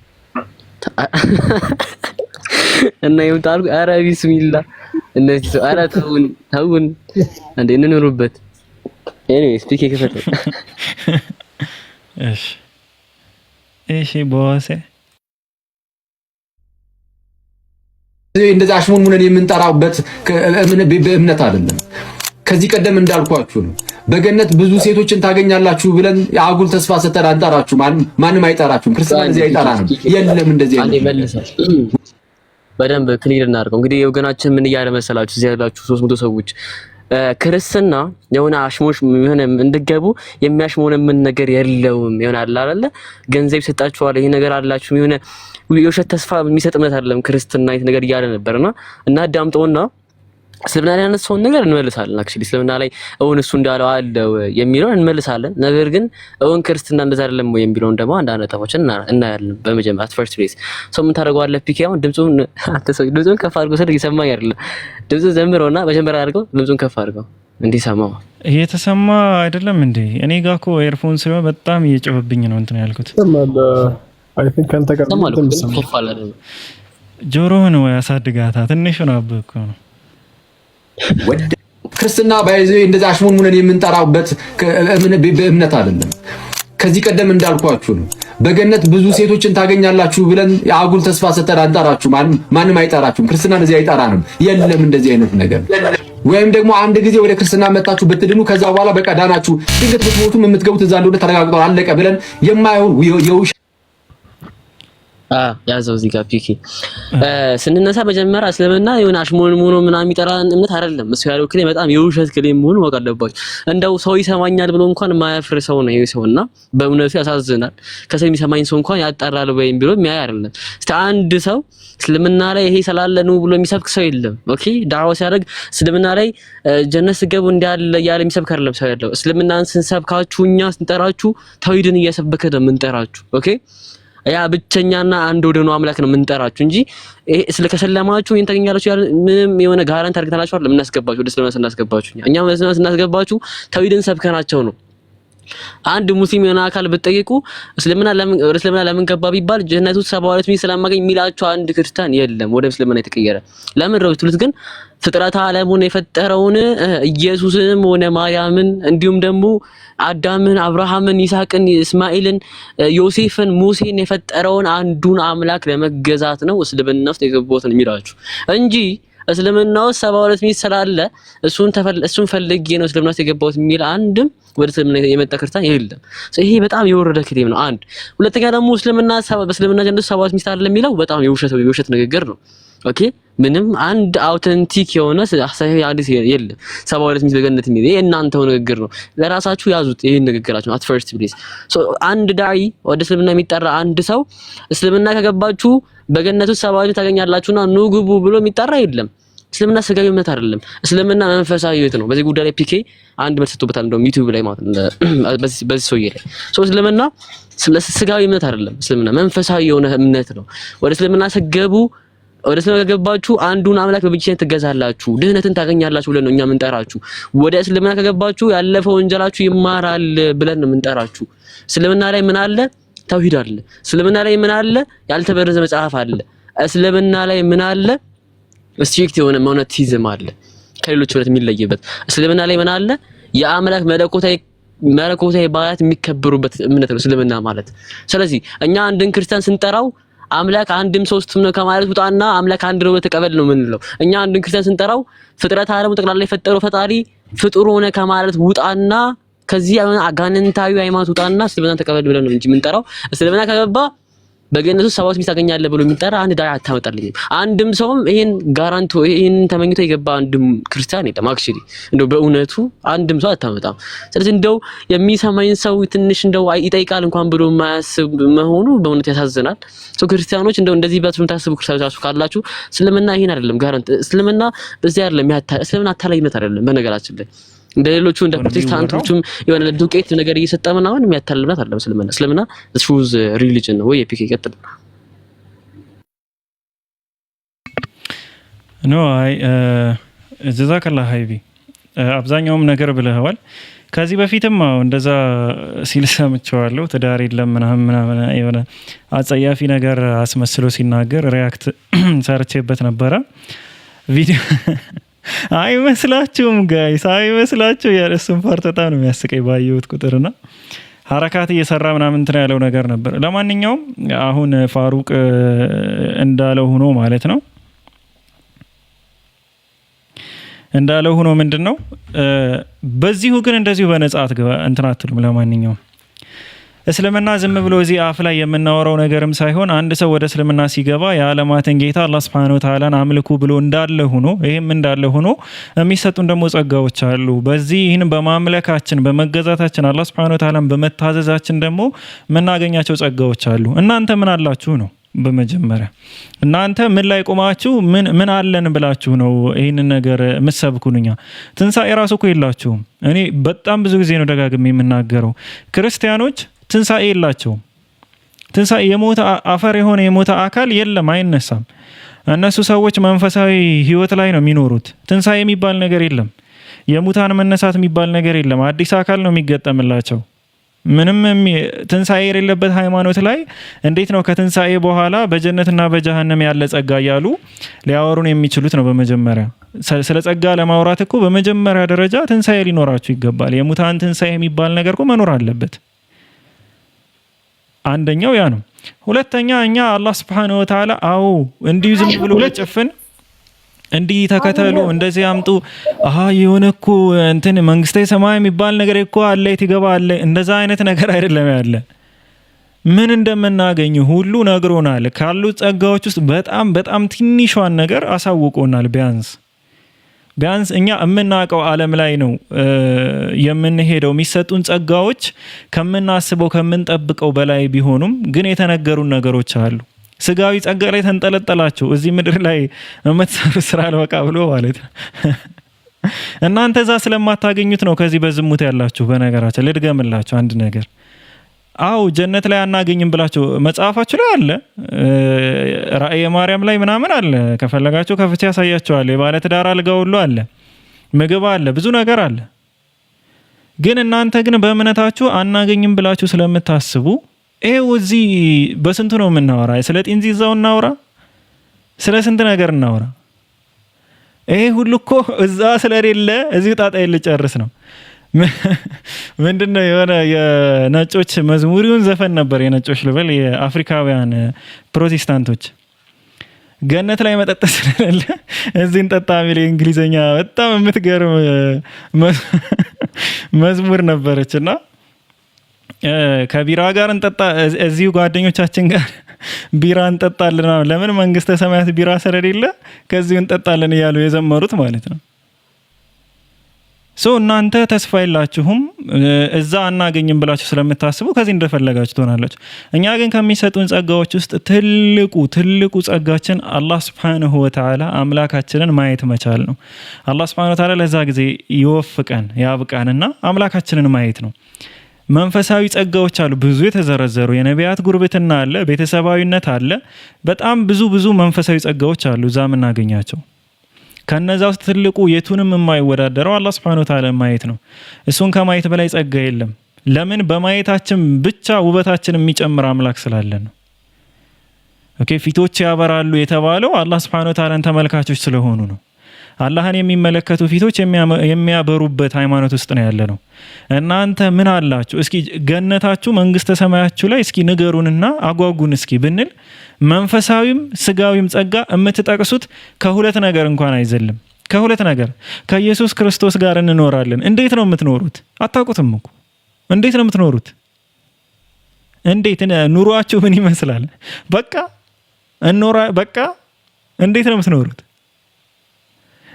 እና ይምጣሉ። ኧረ ቢስሚላህ እነዚህ ሰው ኧረ ተውን እንዴ እንኑርበት። ኤኒዌይስ ፒኬ ከፈተ እሺ ቦሴ እንደዚህ አሽሙንሙነን የምንጠራበት በእምነት አይደለም። ከዚህ ቀደም እንዳልኳችሁ ነው። በገነት ብዙ ሴቶችን ታገኛላችሁ ብለን የአጉል ተስፋ ሰተን አንጠራችሁ። ማንም አይጠራችሁም። ክርስትና እንደዚህ አይጠራንም። የለም እንደዚህ አይደለም። በደንብ ክሊር እናድርገው። እንግዲህ የወገናችን ምን እያለ መሰላችሁ? እዚህ ያላችሁ 300 ሰዎች ክርስትና የሆነ አሽሞሽ የሆነ እንድገቡ የሚያሽሞነ ምን ነገር የለውም። ይሆናል አይደለ? ገንዘብ ይሰጣችኋል፣ ይሄ ነገር አላችሁ፣ የሆነ የውሸት ተስፋ የሚሰጥ እምነት አይደለም ክርስትና ይሄ ነገር እያለ ነበርና እና አዳምጠውና እስልምና ላይ ያነሳውን ነገር እንመልሳለን። አክቹሊ እስልምና ላይ እውን እሱ እንዳለው አለው የሚለውን እንመልሳለን። ነገር ግን እውን ክርስትና እንደዛ አይደለም ወይ የሚለውን ደግሞ አንድ ነጥቦችን እናያለን። በመጀመሪያ ፈርስት ፕሌስ ሰው ምን ታደርገዋለህ? ፒኬ አሁን ድምጹን ከፍ አድርጎ ስል እየሰማኝ አይደለም። ድምጹን ዘምረውና መጀመሪያ አድርገው ድምጹን ከፍ አድርገው እንዲሰማው። እየተሰማ አይደለም እንዴ? እኔ ጋር እኮ ኤርፎን ስለሆነ በጣም እየጮህብኝ ነው እንትን ያልኩት። አይ ቲንክ አንተ ጋር ከፍ አለ ጆሮህን ወይ አሳድጋታ ትንሽ ነው አብኩ ነው ክርስትና ባይዘይ እንደዚህ አሽሙንሙነን የምንጠራበት በእምነት አይደለም። ከዚህ ቀደም እንዳልኳችሁ ነው። በገነት ብዙ ሴቶችን ታገኛላችሁ ብለን የአጉል ተስፋ ሰተን አንጠራችሁ። ማንም አይጠራችሁም። ክርስትና እንደዚህ አይጠራንም። የለም እንደዚህ አይነት ነገር። ወይም ደግሞ አንድ ጊዜ ወደ ክርስትና መጣችሁ ብትድኑ ከዛ በኋላ በቃ ዳናችሁ፣ ድንገት ብትሞቱም የምትገቡት እዛ እንደሆነ ተረጋግጧል አለቀ ብለን የማይሆን የውሸት ያዘው እዚህ ጋር ፒኬ ስንነሳ መጀመሪያ እስልምና የሆነ አሽሞንሙኖ ምናምን የሚጠራን እምነት አይደለም። እሱ ያለው ክሌም በጣም የውሸት ክሌም መሆኑን ማወቅ አለባችሁ። እንደው ሰው ይሰማኛል ብሎ እንኳን የማያፍር ሰው ነው ይሄ ሰውና በእውነቱ ያሳዝናል። ከሰው የሚሰማኝ ሰው እንኳን ያጣራል ወይም ብሎ የሚያይ አይደለም። እስቲ አንድ ሰው እስልምና ላይ ይሄ ስላለ ነው ብሎ የሚሰብክ ሰው የለም። ኦኬ ዳዕዋ ሲያደርግ እስልምና ላይ ጀነት ስገቡ እንዳለ ያለ የሚሰብክ አይደለም ሰው ያለው። እስልምናን ስንሰብካችሁ እኛ ስንጠራችሁ ተውሂድን እየሰበከ ነው የምንጠራችሁ። ኦኬ ያ ብቸኛና አንድ ወደ ነው አምላክ ነው የምንጠራችሁ እንጂ ስለከሰለማችሁ ይሄን ታገኛላችሁ ምንም የሆነ ጋራንት አድርገናላችሁ አይደለም እናስገባችሁ። ወደ እስልምና ስናስገባችሁ እኛ ወደ እስልምና ስናስገባችሁ ተውሂድን ሰብከናቸው ነው። አንድ ሙስሊም የሆነ አካል ብትጠይቁ እስልምና ለምን ገባ ቢባል ጀነቱ 72 ሚሊዮን ስለማገኝ የሚላችሁ አንድ ክርስቲያን የለም። ወደ እስልምና የተቀየረ ለምን ነው ብትሉት ግን ፍጥረተ ዓለሙን የፈጠረውን ኢየሱስንም ሆነ ማርያምን እንዲሁም ደግሞ አዳምን፣ አብርሃምን፣ ይስሐቅን፣ እስማኤልን፣ ዮሴፍን፣ ሙሴን የፈጠረውን አንዱን አምላክ ለመገዛት ነው እስልምና ውስጥ የገቡትን የሚላችሁ እንጂ እስልምና ውስጥ 72 ሚሊዮን ስላለ እሱን ፈልጌ ነው እስልምና ውስጥ የገባሁት የሚል አንድም ወደ እስልምና የመጣ ክርስቲያን የለም። ይሄ በጣም የወረደ ክሌም ነው። አንድ ሁለተኛ ደግሞ በእስልምና ዘንድ 72 ሚሊዮን አይደለም የሚለው በጣም የውሸት ንግግር ነው። ኦኬ ምንም አንድ አውተንቲክ የሆነ ሰሂህ ሐዲስ የለም። 72 ሚሊዮን በገነት የሚል ይሄ እናንተው ንግግር ነው። ለራሳችሁ ያዙት ይሄን ንግግራችሁ at first place አንድ ዳዒ ወደ እስልምና የሚጠራ አንድ ሰው እስልምና ከገባችሁ በገነቱ 70 ታገኛላችሁና ኑ ግቡ ብሎ የሚጠራ የለም። እስልምና ስጋዊ እምነት አይደለም። እስልምና መንፈሳዊ ህይወት ነው። በዚህ ጉዳይ ላይ ፒኬ አንድ መልስ ሰጥቶበታል እንደውም ዩቲዩብ ላይ ማለት ነው በዚህ ሰውዬ ላይ እስልምና ስጋዊ እምነት አይደለም። እስልምና መንፈሳዊ የሆነ እምነት ነው። ወደ እስልምና ስገቡ ወደ እስልምና ከገባችሁ አንዱን አምላክ በብቻዬን ትገዛላችሁ፣ ድህነትን ታገኛላችሁ ብለን ነው እኛ የምንጠራችሁ። ወደ እስልምና ከገባችሁ ያለፈው ወንጀላችሁ ይማራል ብለን ነው የምንጠራችሁ። እስልምና ላይ ምን አለ? ተውሂድ አለ። እስልምና ላይ ምን አለ? ያልተበረዘ መጽሐፍ አለ። እስልምና ላይ ምን አለ? ስትሪክት የሆነ ሞኖቲዝም አለ ከሌሎች እምነት የሚለይበት። እስልምና ላይ ምን አለ? የአምላክ መለኮታዊ ባህሪያት የሚከበሩበት እምነት ነው እስልምና ማለት። ስለዚህ እኛ አንድን ክርስቲያን ስንጠራው አምላክ አንድም ሶስትም ነው ከማለት ውጣና አምላክ አንድ ነው ተቀበል ነው የምንለው። እኛ አንድን ክርስቲያን ስንጠራው ፍጥረት ዓለሙ ጠቅላላ የፈጠረው ፈጣሪ ፍጡር ሆነ ከማለት ውጣና ከዚህ አጋንንታዊ ሃይማኖት ውጣና እስልምና ተቀበል ብለን ነው እንጂ የምንጠራው። እስልምና ከገባ በገነቱ 70 ሚሊዮን ታገኛለህ ብሎ የሚጠራ አንድ ዳይ አታመጣልኝም። አንድም ሰውም ይሄን ጋራንቶ ይሄን ተመኝቶ የገባ አንድም ክርስቲያን የለም። አክቹሊ እንደው በእውነቱ አንድም ሰው አታመጣም። ስለዚህ እንደው የሚሰማኝ ሰው ትንሽ እንደው ይጠይቃል እንኳን ብሎ የማያስብ መሆኑ በእውነት ያሳዝናል። ክርስቲያኖች እንደው እንደዚህ ባትሉ ታስቡ ክርስቲያኖች ካላችሁ እስልምና ይሄን አይደለም ጋራንት። እስልምና በዚህ አይደለም እስልምና አታላይነት አይደለም በነገራችን ላይ እንደሌሎቹ እንደ ፕሮቴስታንቶቹም የሆነ ዱቄት ነገር እየሰጠ ምናምን የሚያታልልበት አይደለም። እስልምና ትሩዝ ሪሊጅን ነው ወይ ኤፒክ ይቀጥል ኖ አይ ጀዛከላ ሀይቢ አብዛኛውም ነገር ብለዋል። ከዚህ በፊትም እንደዛ ሲል ሰምቼዋለሁ። ትዳር የለም ምናምን የሆነ አጸያፊ ነገር አስመስሎ ሲናገር ሪያክት ሰርቼበት ነበረ ቪዲዮ አይመስላችሁም ጋይስ? አይመስላችሁ? የእሱን ፓርት በጣም ነው የሚያስቀኝ ባየሁት ቁጥርና ሀረካት እየሰራ ምናምን እንትን ያለው ነገር ነበር። ለማንኛውም አሁን ፋሩቅ እንዳለው ሆኖ ማለት ነው እንዳለው ሆኖ ምንድነው በዚሁ ግን እንደዚሁ በነጻት እንትን አትሉም። ለማንኛውም እስልምና ዝም ብሎ እዚህ አፍ ላይ የምናወራው ነገርም ሳይሆን አንድ ሰው ወደ እስልምና ሲገባ የዓለማትን ጌታ አላህ Subhanahu Wa Ta'ala አምልኩ ብሎ እንዳለ ሆኖ ይሄም እንዳለ ሆኖ የሚሰጡን ደግሞ ጸጋዎች አሉ። በዚህ ይህን በማምለካችን በመገዛታችን አላህ Subhanahu Wa Ta'ala በመታዘዛችን ደግሞ የምናገኛቸው ጸጋዎች አሉ። እናንተ ምን አላችሁ ነው? በመጀመሪያ እናንተ ምን ላይ ቆማችሁ ምን አለን ብላችሁ ነው ይሄን ነገር መስበኩንኛ? ትንሳኤ ራሱ እኮ የላችሁም። እኔ በጣም ብዙ ጊዜ ነው ደጋግሜ የምናገረው ክርስቲያኖች ትንሳኤ የላቸውም። ትንሳኤ የሞተ አፈር የሆነ የሞተ አካል የለም፣ አይነሳም። እነሱ ሰዎች መንፈሳዊ ህይወት ላይ ነው የሚኖሩት። ትንሳኤ የሚባል ነገር የለም። የሙታን መነሳት የሚባል ነገር የለም። አዲስ አካል ነው የሚገጠምላቸው። ምንም ትንሳኤ የሌለበት ሃይማኖት ላይ እንዴት ነው ከትንሳኤ በኋላ በጀነትና በጀሃነም ያለ ጸጋ እያሉ ሊያወሩን የሚችሉት ነው? በመጀመሪያ ስለ ጸጋ ለማውራት እኮ በመጀመሪያ ደረጃ ትንሳኤ ሊኖራችሁ ይገባል። የሙታን ትንሳኤ የሚባል ነገር እኮ መኖር አለበት። አንደኛው ያ ነው። ሁለተኛ እኛ አላህ Subhanahu Wa Ta'ala እንዲሁ ዝም ብሎ ለጭፍን እንዲህ ተከተሉ እንደዚህ አምጡ የሆነ እኮ እንትን መንግስተ ሰማይ የሚባል ነገር እኮ አለ ይገባል፣ እንደዛ አይነት ነገር አይደለም ያለ። ምን እንደምናገኝ ሁሉ ነግሮናል። ካሉ ጸጋዎች ውስጥ በጣም በጣም ትንሿን ነገር አሳውቆናል። ቢያንስ እኛ የምናውቀው ዓለም ላይ ነው የምንሄደው። የሚሰጡን ጸጋዎች ከምናስበው ከምንጠብቀው በላይ ቢሆኑም ግን የተነገሩን ነገሮች አሉ። ስጋዊ ጸጋ ላይ ተንጠለጠላችሁ እዚህ ምድር ላይ የምትሰሩ ስራ አልበቃ ብሎ ማለት ነው። እናንተ እዛ ስለማታገኙት ነው ከዚህ በዝሙት ያላችሁ። በነገራችን ልድገምላችሁ አንድ ነገር። ጀነት ላይ አናገኝም ብላችሁ መጽሐፋችሁ ላይ አለ። ራእየ ማርያም ላይ ምናምን አለ። ከፈለጋችሁ ከፍቼ ያሳያችኋል። የባለ ትዳር አልጋ ሁሉ አለ፣ ምግብ አለ፣ ብዙ ነገር አለ። ግን እናንተ ግን በእምነታችሁ አናገኝም ብላችሁ ስለምታስቡ እዚህ በስንቱ ነው የምናወራ? ስለ ጢንዚዛው እናወራ፣ ስለ ስንት ነገር እናወራ። ይሄ ሁሉ እኮ እዛ ስለሌለ እዚህ ጣጣ ልጨርስ ነው። ምንድነው የሆነ የነጮች መዝሙሪውን ዘፈን ነበር፣ የነጮች ልበል የአፍሪካውያን ፕሮቴስታንቶች ገነት ላይ መጠጥ ስለሌለ እዚህ እንጠጣ የሚል እንግሊዘኛ በጣም የምትገርም መዝሙር ነበረችና ከቢራ ጋር እንጠጣ እዚሁ ጓደኞቻችን ጋር ቢራ እንጠጣለን። ለምን መንግስተ ሰማያት ቢራ ስለሌለ ከዚሁ እንጠጣለን እያሉ የዘመሩት ማለት ነው። እናንተ ተስፋ የላችሁም እዛ አናገኝም ብላችሁ ስለምታስቡ ከዚህ እንደፈለጋችሁ ትሆናላችሁ። እኛ ግን ከሚሰጡን ጸጋዎች ውስጥ ትልቁ ጸጋችን አላህ Subhanahu Wa Ta'ala አምላካችንን ማየት መቻል ነው። አላህ Subhanahu Wa Ta'ala ለዛ ጊዜ ይወፍቀን ያብቃንና አምላካችንን ማየት ነው። መንፈሳዊ ጸጋዎች አሉ ብዙ የተዘረዘሩ። የነቢያት ጉርብትና አለ፣ ቤተሰባዊነት አለ። በጣም ብዙ መንፈሳዊ ጸጋዎች አሉ እዛ የምናገኛቸው። ከነዛ ውስጥ ትልቁ የቱንም የማይወዳደረው አላህ Subhanahu Wa Ta'ala ማየት ነው። እሱን ከማየት በላይ ጸጋ የለም። ለምን? በማየታችን ብቻ ውበታችን የሚጨምር አምላክ ስላለን ነው። ፊቶች ያበራሉ የተባለው አላህ Subhanahu Wa Ta'ala ተመልካቾች ስለሆኑ ነው። አላህን የሚመለከቱ ፊቶች የሚያበሩበት ሃይማኖት ውስጥ ነው ያለ ነው። እናንተ ምን አላችሁ? እስኪ ገነታችሁ መንግስተ ሰማያችሁ ላይ እስኪ ንገሩንና አጓጉን እስኪ ብንል መንፈሳዊም ስጋዊም ጸጋ የምትጠቅሱት ከሁለት ነገር እንኳን አይዘልም። ከሁለት ነገር ከኢየሱስ ክርስቶስ ጋር እንኖራለን። እንዴት ነው የምትኖሩት? አታውቁትም እኮ። እንዴት ነው የምትኖሩት? እንዴት ኑሯችሁ ምን ይመስላል? በቃ እንዴት ነው የምትኖሩት?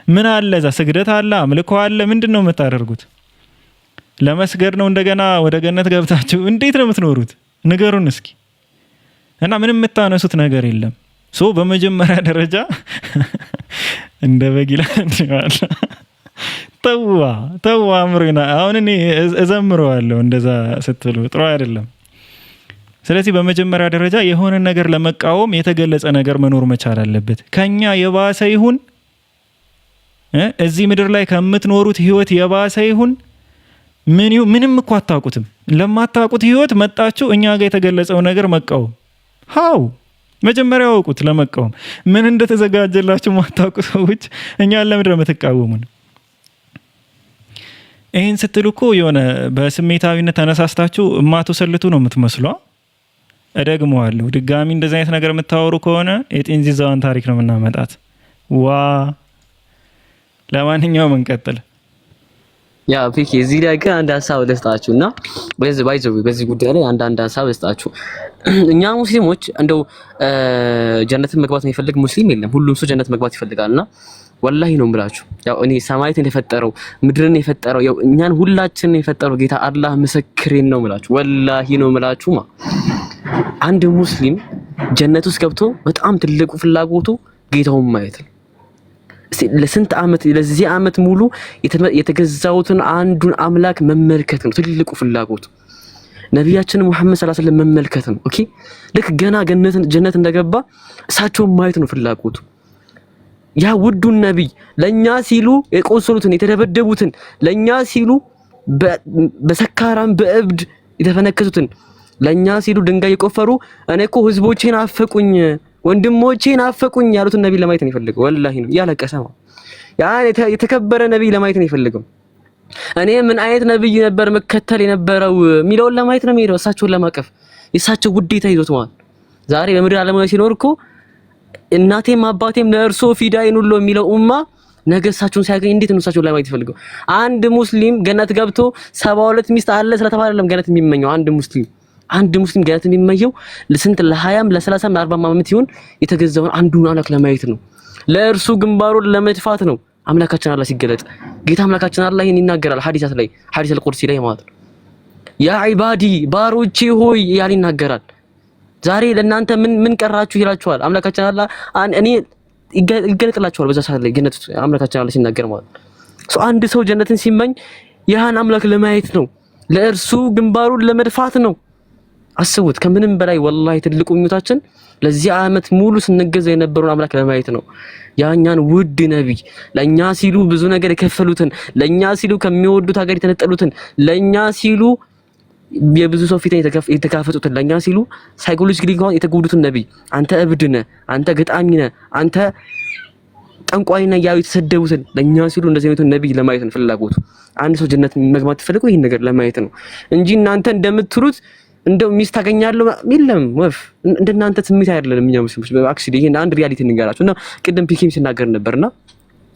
ምን አለ እዛ? ስግደት አለ፣ አምልኮ አለ። ምንድን ነው የምታደርጉት? ለመስገድ ነው እንደገና ወደ ገነት ገብታችሁ? እንዴት ነው የምትኖሩት? ንገሩን እስኪ። እና ምንም የምታነሱት ነገር የለም። በመጀመሪያ ደረጃ እንደ በጊላ እንዲዋል ተዋ አምሩና አሁን እኔ እዘምረዋለሁ እንደዛ ስትሉ ጥሩ አይደለም። ስለዚህ በመጀመሪያ ደረጃ የሆነ ነገር ለመቃወም የተገለጸ ነገር መኖር መቻል አለበት። ከኛ የባሰ ይሁን እዚህ ምድር ላይ ከምትኖሩት ህይወት የባሰ ይሁን ምንም እኮ አታውቁትም። ለማታውቁት ህይወት መጣችሁ እኛ ጋር የተገለጸው ነገር መቃወም። መጀመሪያ አውቁት። ለመቃወም ምን እንደተዘጋጀላችሁ ማታውቁ ሰዎች እኛን ለምንድን ነው የምትቃወሙን? ይህን ስትሉ እኮ የሆነ በስሜታዊነት ተነሳስታችሁ የማትሰልቱ ነው የምትመስሏ። እደግመዋለሁ፣ ድጋሚ እንደዚህ አይነት ነገር የምታወሩ ከሆነ የጤንዚዛዋን ታሪክ ነው የምናመጣት። ለማንኛውም እንቀጥል። ያ ፒኬ እዚህ ላይ ግን አንድ ሀሳብ ልስጣችሁና በዚህ ጉዳይ ላይ አንድ ሀሳብ ልስጣችሁ። እኛ ሙስሊሞች እንደው ጀነትን መግባት የሚፈልግ ሙስሊም የለም። ሁሉም ሰው ጀነት መግባት ይፈልጋልና ወላሂ ነው የምላችሁ። ያው እኔ ሰማይን የፈጠረው ምድርን የፈጠረው ያው እኛን ሁላችንን የፈጠረው ጌታ አላህ ምስክሬን ነው የምላችሁ። ወላሂ ነው የምላችሁ። አንድ ሙስሊም ጀነት ውስጥ ገብቶ በጣም ትልቁ ፍላጎቱ ጌታውን ማየት ነው። ለስንት ዓመት ለዚህ ዓመት ሙሉ የተገዛውትን አንዱን አምላክ መመልከት ነው ትልቁ ፍላጎቱ። ነቢያችን ሙሐመድ ሰለላሁ ዐለይሂ ወሰለም መመልከት ነው። ኦኬ ልክ ገና ጀነት እንደገባ እሳቸውን ማየት ነው ፍላጎቱ። ያ ውዱን ነቢይ ለኛ ሲሉ የቆሰሉትን የተደበደቡትን ለኛ ሲሉ በሰካራም በእብድ የተፈነከቱትን ለኛ ሲሉ ድንጋይ የቆፈሩ እኔ እኮ ህዝቦቼን አፈቁኝ ወንድሞቼን አፈቁኝ ያሉትን ነብይ ለማየት ነው የፈለገው። ወላሂ ነው ያለቀሰ ነው። ያን የተከበረ ነብይ ለማየት ነው የፈለገው። እኔ ምን አይነት ነብይ ነበር መከተል የነበረው ሚለውን ለማየት ነው የሚሄደው። እሳቸውን ለማቀፍ የእሳቸው ውዴታ ይዞት ማለት ዛሬ በምድር ዓለም ላይ ሲኖር እኮ እናቴም አባቴም ለእርሶ ፊዳይን ሁሉ የሚለው ኡማ ነገ እሳቸውን ሲያገኝ እንዴት ነው እሳቸውን ለማየት ይፈልገው? አንድ ሙስሊም ገነት ገብቶ 72 ሚስት አለ ስለተባለ አይደለም ገነት የሚመኘው። አንድ ሙስሊም ገነት የሚመኘው ለስንት ለ20 ለ30 ለ40 ዓመት ይሁን የተገዛውን አንዱን አምላክ ለማየት ነው። ለእርሱ ግንባሩን ለመድፋት ነው። አምላካችን አላህ ሲገለጥ ጌታ አምላካችን አላህ ይሄን ይናገራል ሐዲስ አልቁርሲ ላይ ማለት ነው። ያ ዒባዲ ባሮቼ ሆይ ያን ይናገራል። ዛሬ ለእናንተ ምን ቀራችሁ ይላችኋል አምላካችን አላህ። እኔ ይገለጥላችኋል በዛ ሰዓት ላይ ገነት አምላካችን አላህ ሲናገር ማለት ነው። አንድ ሰው ጀነትን ሲመኝ ያን አምላክ ለማየት ነው። ለእርሱ ግንባሩን ለመድፋት ነው። አስቡት። ከምንም በላይ ወላሂ ትልቁ ምኞታችን ለዚህ ዓመት ሙሉ ስንገዛ የነበረውን አምላክ ለማየት ነው። ያኛን ውድ ነብይ ለኛ ሲሉ ብዙ ነገር የከፈሉትን ለኛ ሲሉ ከሚወዱት ሀገር የተነጠሉትን ለኛ ሲሉ የብዙ ሰው ፊት የተጋፈጡትን ለኛ ሲሉ ሳይኮሎጂካሊ የተጎዱትን ነብይ አንተ እብድ ነህ፣ አንተ ገጣሚ ነህ፣ አንተ ጠንቋይ ነህ ያው የተሰደቡትን ለኛ ሲሉ እንደዚህ አይነቱን ነብይ ለማየት ነው ፍላጎቱ። አንድ ሰው ጀነት መግባት ተፈልጎ ይሄን ነገር ለማየት ነው እንጂ እናንተ እንደምትሉት እንደው ሚስት ታገኛለሁ የለም ወፍ እንደናንተ ስሜት አይደለም። እኛ ሙስሊሞች አክቹሊ ይሄን አንድ ሪያሊቲ እንገራችሁ እና ቅድም ፒኬም ሲናገር ነበርና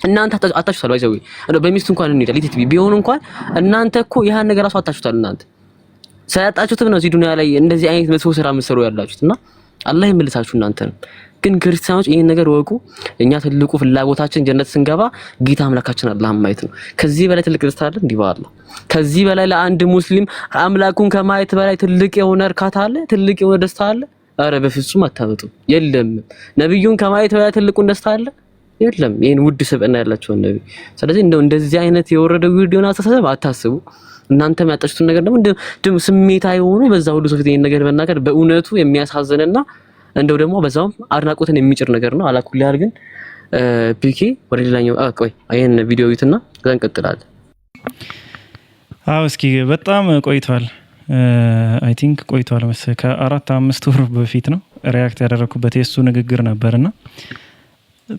እናንተ አታችሁታል ባይዘው እንደው በሚስት እንኳን እንሄዳለን ሊትቢ ቢሆን እንኳን እናንተ እኮ ይሄን ነገር አሷ አታችሁታል። እናንተ ሳያጣችሁትም ነው እዚህ ዱንያ ላይ እንደዚህ አይነት መጥፎ ስራ መስሩ ያላችሁትና አላህ ይመልሳችሁ እናንተን። ግን ክርስቲያኖች ይሄን ነገር ወቁ። እኛ ትልቁ ፍላጎታችን ጀነት ስንገባ ጌታ አምላካችን አላህን ማየት ነው። ከዚህ በላይ ትልቅ ደስታ አለ እንዴ? ባላ ከዚህ በላይ ለአንድ ሙስሊም አምላኩን ከማየት በላይ ትልቅ የሆነ እርካታ አለ? ትልቅ የሆነ ደስታ አለ? አረ በፍጹም አታመጡ። የለም። ነብዩን ከማየት በላይ ትልቁን ደስታ አለ? የለም። ይሄን ውድ ስብዕና ያላቸው ነብይ። ስለዚህ እንደዚህ አይነት የወረደ ቪዲዮ ነው አስተሳሰብ አታስቡ። እናንተም ያጣችሁትን ነገር ደግሞ ስሜታዊ ሆኖ በዛ ሁሉ ሰው ፊት ይሄን ነገር መናገር በእውነቱ የሚያሳዝንና እንደው ደግሞ በዛውም አድናቆትን የሚጭር ነገር ነው። አላኩል ያህል ግን ፒኬ ወደ ሌላኛው ቆይ ይሄን ቪዲዮ ይትና ከዛ እንቀጥላለን። እስኪ በጣም ቆይቷል። አይ ቲንክ ቆይቷል መሰለኝ ከ4-5 ወር በፊት ነው ሪያክት ያደረኩበት የሱ ንግግር ነበርና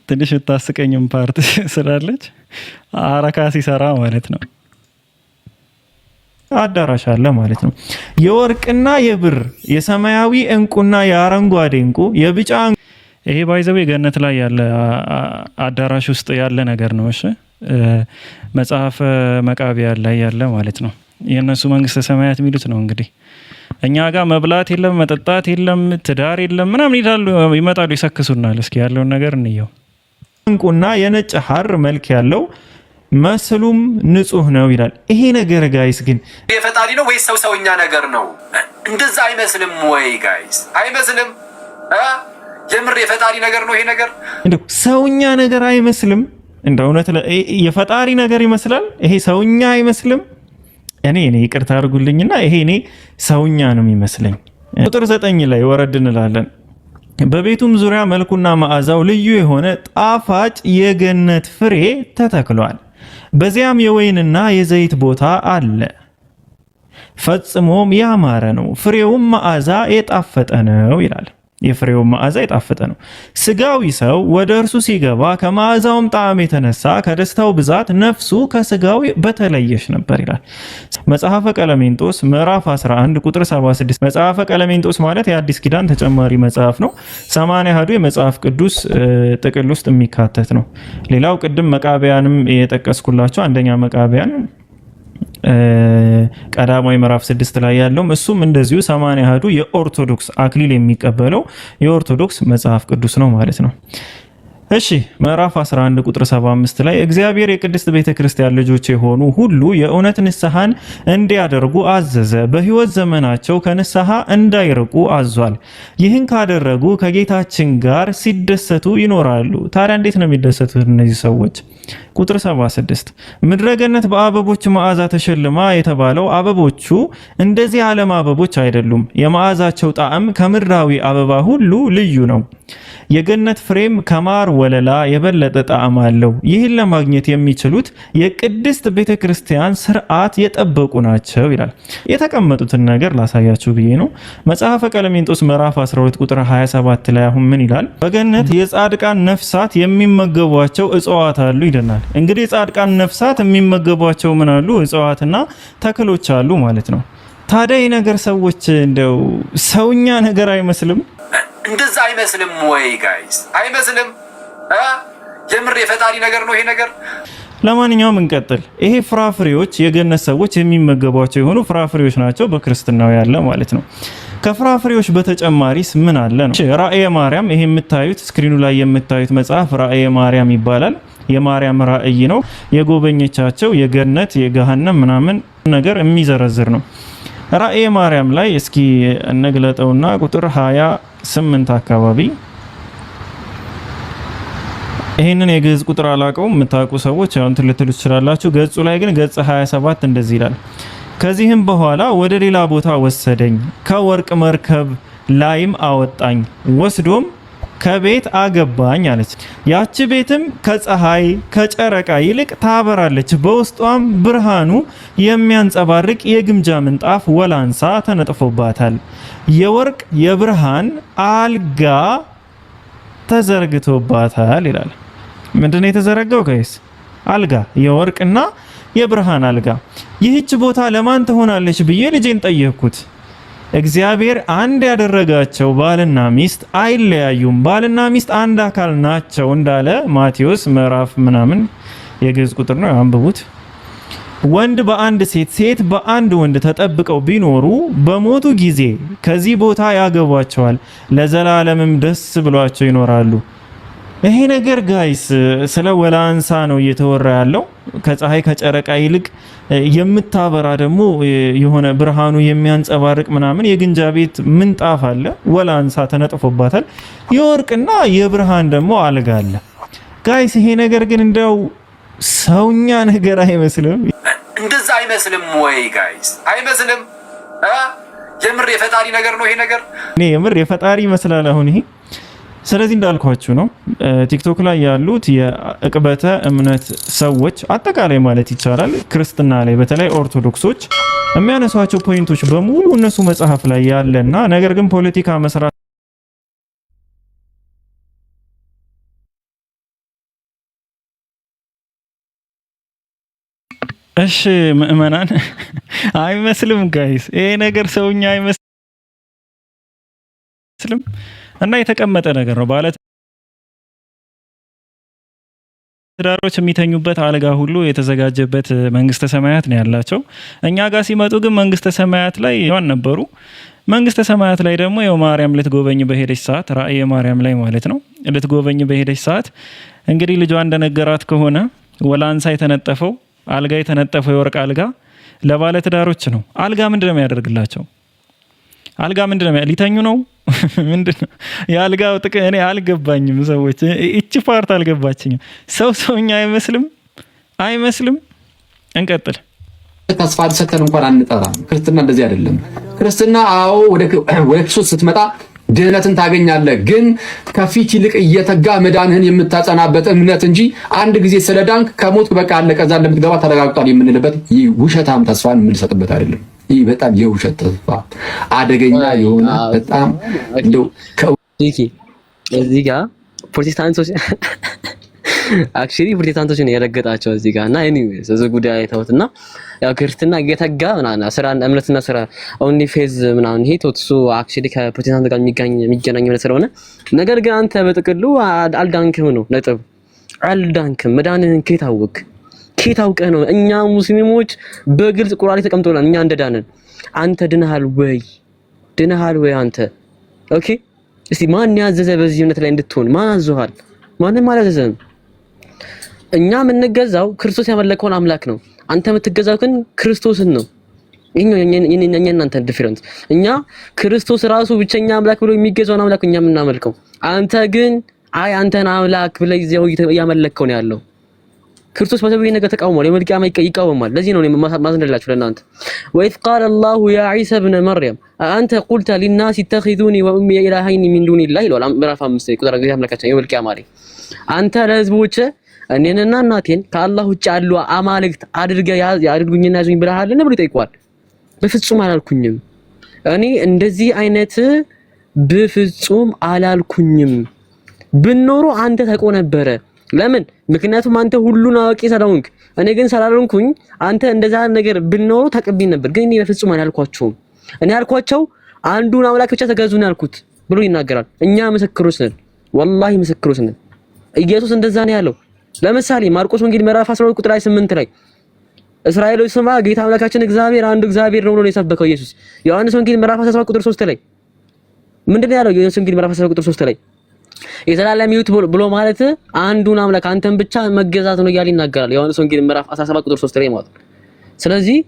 ትንሽ ታስቀኝም ፓርት ስላለች አረካ ሲሰራ ማለት ነው አዳራሽ አለ ማለት ነው። የወርቅና የብር የሰማያዊ እንቁና የአረንጓዴ እንቁ የብጫ ይሄ ባይዘው ገነት ላይ ያለ አዳራሽ ውስጥ ያለ ነገር ነው። እሺ መጽሐፈ መቃብያን ላይ ያለ ማለት ነው። የነሱ መንግስተ ሰማያት የሚሉት ነው እንግዲህ። እኛ ጋር መብላት የለም መጠጣት የለም ትዳር የለም ምናምን ይመጣሉ ይሰክሱናል። እስኪ ያለውን ነገር እንየው። እንቁና የነጭ ሐር መልክ ያለው መስሉም ንጹህ ነው ይላል። ይሄ ነገር ጋይስ ግን የፈጣሪ ነው ወይስ ሰውኛ ነገር ነው? እንደዛ አይመስልም ወይ ጋይስ? አይመስልም። የምር የፈጣሪ ነገር ነው ይሄ ነገር? እንደው ሰውኛ ነገር አይመስልም። እንደው እውነት የፈጣሪ ነገር ይመስላል። ይሄ ሰውኛ አይመስልም። እኔ ይቅርታ አድርጉልኝና ይሄ እኔ ሰውኛ ነው የሚመስለኝ። ቁጥር 9 ላይ ወረድ እንላለን። በቤቱም ዙሪያ መልኩና መዓዛው ልዩ የሆነ ጣፋጭ የገነት ፍሬ ተተክሏል። በዚያም የወይንና የዘይት ቦታ አለ። ፈጽሞም ያማረ ነው፣ ፍሬውም መዓዛ የጣፈጠ ነው ይላል። የፍሬው መዓዛ የጣፈጠ ነው። ስጋዊ ሰው ወደ እርሱ ሲገባ ከመዓዛውም ጣዕም የተነሳ ከደስታው ብዛት ነፍሱ ከስጋው በተለየች ነበር ይላል መጽሐፈ ቀለሜንጦስ ምዕራፍ 11 ቁጥር 76። መጽሐፈ ቀለሜንጦስ ማለት የአዲስ ኪዳን ተጨማሪ መጽሐፍ ነው። 80 አሐዱ የመጽሐፍ ቅዱስ ጥቅል ውስጥ የሚካተት ነው። ሌላው ቅድም መቃብያንም የጠቀስኩላቸው አንደኛ መቃብያን ቀዳማዊ ምዕራፍ 6 ላይ ያለውም እሱም እንደዚሁ 80 አሐዱ የኦርቶዶክስ አክሊል የሚቀበለው የኦርቶዶክስ መጽሐፍ ቅዱስ ነው ማለት ነው። እሺ ምዕራፍ 11 ቁጥር 75 ላይ እግዚአብሔር የቅድስት ቤተክርስቲያን ልጆች የሆኑ ሁሉ የእውነት ንስሐን እንዲያደርጉ አዘዘ፣ በሕይወት ዘመናቸው ከንስሐ እንዳይርቁ አዟል። ይህን ካደረጉ ከጌታችን ጋር ሲደሰቱ ይኖራሉ። ታዲያ እንዴት ነው የሚደሰቱት እነዚህ ሰዎች? ቁጥር 76 ምድረ ገነት በአበቦች መዓዛ ተሸልማ የተባለው አበቦቹ እንደዚህ ዓለም አበቦች አይደሉም። የመዓዛቸው ጣዕም ከምድራዊ አበባ ሁሉ ልዩ ነው። የገነት ፍሬም ከማር ወለላ የበለጠ ጣዕም አለው። ይህን ለማግኘት የሚችሉት የቅድስት ቤተክርስቲያን ስርዓት የጠበቁ ናቸው ይላል። የተቀመጡትን ነገር ላሳያችሁ ብዬ ነው። መጽሐፈ ቀለሜንጦስ ምዕራፍ 12 ቁጥር 27 ላይ አሁን ምን ይላል? በገነት የጻድቃን ነፍሳት የሚመገቧቸው እጽዋት አሉ ይለናል። እንግዲህ የጻድቃን ነፍሳት የሚመገቧቸው ምን አሉ? እጽዋትና ተክሎች አሉ ማለት ነው። ታዲያ ይህ ነገር ሰዎች እንደው ሰውኛ ነገር አይመስልም? እንደዛ አይመስልም ወይ ጋይስ? አይመስልም? የምር የፈጣሪ ነገር ነው ይሄ ነገር። ለማንኛውም እንቀጥል። ይሄ ፍራፍሬዎች የገነት ሰዎች የሚመገቧቸው የሆኑ ፍራፍሬዎች ናቸው፣ በክርስትናው ያለ ማለት ነው። ከፍራፍሬዎች በተጨማሪስ ምን አለ ነው? ራእየ ማርያም፣ ይሄ የምታዩት ስክሪኑ ላይ የምታዩት መጽሐፍ ራእየ ማርያም ይባላል። የማርያም ራእይ ነው። የጎበኘቻቸው የገነት የገሃነም ምናምን ነገር የሚዘረዝር ነው። ራእየ ማርያም ላይ እስኪ እንግለጠውና ቁጥር 28 አካባቢ ይህንን የግዕዝ ቁጥር አላቀው የምታውቁ ሰዎች ያው እንትን ልትሉ ትችላላችሁ። ገጹ ላይ ግን ገጽ 27 እንደዚህ ይላል። ከዚህም በኋላ ወደ ሌላ ቦታ ወሰደኝ፣ ከወርቅ መርከብ ላይም አወጣኝ፣ ወስዶም ከቤት አገባኝ አለች። ያቺ ቤትም ከፀሐይ ከጨረቃ ይልቅ ታበራለች፣ በውስጧም ብርሃኑ የሚያንጸባርቅ የግምጃ ምንጣፍ ወላንሳ ተነጥፎባታል። የወርቅ የብርሃን አልጋ ተዘርግቶባታል ይላል። ምንድነው የተዘረጋው ጋይስ? አልጋ፣ የወርቅና የብርሃን አልጋ። ይህች ቦታ ለማን ትሆናለች ብዬ ልጄን ጠየቅኩት። እግዚአብሔር አንድ ያደረጋቸው ባልና ሚስት አይለያዩም፣ ባልና ሚስት አንድ አካል ናቸው እንዳለ ማቴዎስ ምዕራፍ ምናምን የግዕዝ ቁጥር ነው፣ አንብቡት። ወንድ በአንድ ሴት፣ ሴት በአንድ ወንድ ተጠብቀው ቢኖሩ በሞቱ ጊዜ ከዚህ ቦታ ያገቧቸዋል፣ ለዘላለምም ደስ ብሏቸው ይኖራሉ። ይሄ ነገር ጋይስ ስለ ወላንሳ ነው እየተወራ ያለው። ከፀሐይ ከጨረቃ ይልቅ የምታበራ ደግሞ የሆነ ብርሃኑ የሚያንጸባርቅ ምናምን የግንጃ ቤት ምንጣፍ አለ፣ ወላንሳ ተነጥፎባታል። የወርቅና የብርሃን ደግሞ አልጋ አለ። ጋይስ ይሄ ነገር ግን እንደው ሰውኛ ነገር አይመስልም? እንደዛ አይመስልም ወይ ጋይስ? አይመስልም? የምር የፈጣሪ ነገር ነው ይሄ ነገር። እኔ የምር የፈጣሪ ይመስላል አሁን ይሄ። ስለዚህ እንዳልኳችሁ ነው ቲክቶክ ላይ ያሉት የእቅበተ እምነት ሰዎች አጠቃላይ ማለት ይቻላል ክርስትና ላይ በተለይ ኦርቶዶክሶች የሚያነሷቸው ፖይንቶች በሙሉ እነሱ መጽሐፍ ላይ ያለና ነገር ግን ፖለቲካ መስራት እሺ ምእመናን አይመስልም ጋይስ? ይሄ ነገር ሰውኛ አይመስልም? እና የተቀመጠ ነገር ነው። ባለ ትዳሮች የሚተኙበት አልጋ ሁሉ የተዘጋጀበት መንግስተ ሰማያት ነው ያላቸው። እኛ ጋር ሲመጡ ግን መንግስተ ሰማያት ላይ ነበሩ። መንግስተ ሰማያት ላይ ደግሞ ያው ማርያም ልትጎበኝ በሄደች ሰዓት ራእየ ማርያም ላይ ማለት ነው ልትጎበኝ በሄደች ሰዓት እንግዲህ ልጇ እንደነገራት ከሆነ ወላንሳ የተነጠፈው አልጋ የተነጠፈው የወርቅ አልጋ ለባለ ትዳሮች ነው። አልጋ ምንድነው የሚያደርግላቸው? አልጋ ምንድነው ሊተኙ ነው? ምንድነው የአልጋው ጥቅም? እኔ አልገባኝም። ሰዎች እቺ ፓርት አልገባችኝም። ሰውኛ አይመስልም? አይመስልም? እንቀጥል። ተስፋ ሰተን እንኳን አንጠራም። ክርስትና እንደዚህ አይደለም። ክርስትና አዎ ወደ ክርስቶስ ስትመጣ ድህነትን ታገኛለህ፣ ግን ከፊት ይልቅ እየተጋ መዳንህን የምታጸናበት እምነት እንጂ አንድ ጊዜ ስለዳንክ ከሞት በቃ አለቀ እዛ እንደምትገባ ተረጋግጧል የምንልበት ይህ ውሸታም ተስፋን የምንሰጥበት አይደለም። ይህ በጣም የውሸት ተስፋ አደገኛ የሆነ በጣም እንደው ዲኪ እዚህ ጋር ፕሮቴስታንቶች አክቹሊ ፕሮቴስታንቶችን የረገጣቸው እዚህ ጋር እና ኤኒዌይስ እዚህ ጉዳይ ተውትና ያው ክርስትና እየተጋ ምናምን ስራ እምነትና ስራ ኦንሊ ፌዝ ምናምን ይሄ ተውትሱ አክቹሊ ከፕሮቴስታንት ጋር የሚገናኝ እምነት ስለሆነ ነገር ግን አንተ በጥቅሉ አልዳንክም ነው ነጥብ። አልዳንክም። መዳንህን ከየት አወቅህ? ከየት አውቀህ ነው? እኛ ሙስሊሞች በግልጽ ቁርአን ተቀምጦላል እኛ እንደዳነን። አንተ ድነሃል ወይ? ድነሃል ወይ አንተ? ኦኬ እስቲ ማን ያዘዘ በዚህ እምነት ላይ እንድትሆን? ማን አዘዋል? ማንም አላዘዘም። እኛ የምንገዛው ክርስቶስ ያመለከውን አምላክ ነው። አንተ የምትገዛው ግን ክርስቶስን ነው። እኛ እናንተ ዲፈረንስ። እኛ ክርስቶስ ራሱ ብቸኛ አምላክ ብሎ የሚገዛውን አምላክ እኛ የምናመልከው፣ አንተ ግን አይ አንተን አምላክ ብለህ ይዘው እያመለከው ነው ያለው። ክርስቶስ በሰብይ ነገር ተቃውሟል። የመልቂያማ ይቃወማል። ለዚህ ነው ማዝነላችሁ ለእናንተ ወኢዝ ቃለ አላሁ ያ ዒሳ ኢብነ መርየም አንተ ቁልተ ሊናስ ኢተኺዙኒ ወኡሚየ ኢላሃይኒ ሚን ዱኒላህ ይላል ምዕራፍ 5 ቁጥር 9 አምላካችን የመልቂያማ ላይ አንተ ለህዝቦች እኔንና እናቴን ከአላህ ውጭ ያሉ አማልክት አድርገህ ያድርጉኝና ያዙኝ ብለሃልን ብሎ ይጠይቋል። በፍጹም አላልኩኝም። እኔ እንደዚህ አይነት በፍጹም አላልኩኝም። ብኖሩ አንተ ተቆ ነበረ። ለምን? ምክንያቱም አንተ ሁሉን አዋቂ ስለሆንክ። እኔ ግን ስላልሆንኩኝ አንተ እንደዛ ነገር ብኖሩ ተቀብኝ ነበር። ግን እኔ በፍጹም አላልኳቸውም። እኔ ያልኳቸው አንዱን አምላክ ብቻ ተገዙ ነው ያልኩት ብሎ ይናገራል። እኛ ምስክሮች ነን፣ ወላሂ ምስክሮች ነን። ኢየሱስ እንደዛ ነው ያለው። ለምሳሌ ማርቆስ ወንጌል ምዕራፍ 12 ቁጥር 8 ላይ እስራኤሎች ስማ ጌታ አምላካችን እግዚአብሔር አንዱ እግዚአብሔር ነው ብሎ ነው የሰበከው ኢየሱስ። ዮሐንስ ወንጌል ምዕራፍ 17 ቁጥር 3 ላይ ምንድነው ያለው? ዮሐንስ ወንጌል ምዕራፍ 17 ቁጥር 3 ላይ የዘላለም ሕይወት ብሎ ማለት አንዱን አምላክ አንተን ብቻ መገዛት ነው እያለ ይናገራል። ዮሐንስ ወንጌል ምዕራፍ 17 ቁጥር 3 ላይ ማለት ነው። ስለዚህ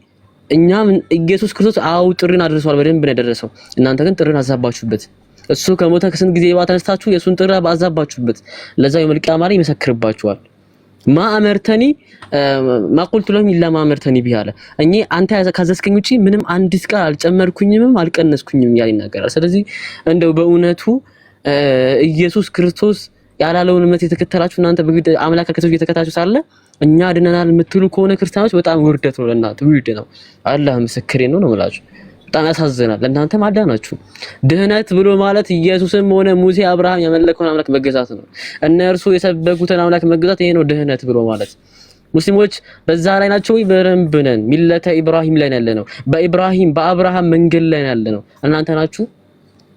እኛም ኢየሱስ ክርስቶስ ጥሪን አድርሷል፣ በደንብ ነው ያደረሰው። እናንተ ግን ጥሪን አዛባችሁበት። እሱ ከሞተ ከስንት ጊዜ በኋላ ተነስታችሁ የሱን ጥሪ አዛባችሁበት። ለዛው የመልቂያ ማሪ ይመሰክርባችኋል። ማአመርተኒ ማቁልቱ ለሁም ኢላ ማአመርተኒ ቢያለ እኔ አንተ ካዘዝከኝ ውጪ ምንም አንዲት ቃል አልጨመርኩኝም አልቀነስኩኝም ያለ ይናገራል። ስለዚህ እንደው በእውነቱ ኢየሱስ ክርስቶስ ያላለውን እምነት የተከተላችሁ እናንተ በግድ አምላክ ክርስቶስ እየተከተላችሁ ሳለ እኛ ድነናል የምትሉ ከሆነ ክርስቲያኖች በጣም ውርደት ነው ለእናንተ፣ ውርደት ነው። አላህ ምስክሬ ነው ነው የምላችሁ። በጣም ያሳዝናል። ለእናንተ ማዳናችሁ ድህነት ብሎ ማለት ኢየሱስም ሆነ ሙሴ አብርሃም ያመለከውን አምላክ መገዛት ነው። እነርሱ የሰበኩትን አምላክ መገዛት ይሄ ነው ድህነት ብሎ ማለት። ሙስሊሞች በዛ ላይ ናቸው ወይ? በረንብ ነን። ሚለተ ኢብራሂም ላይ ያለ ነው። በአብርሃም መንገድ ላይ ያለ ነው። እናንተ ናችሁ?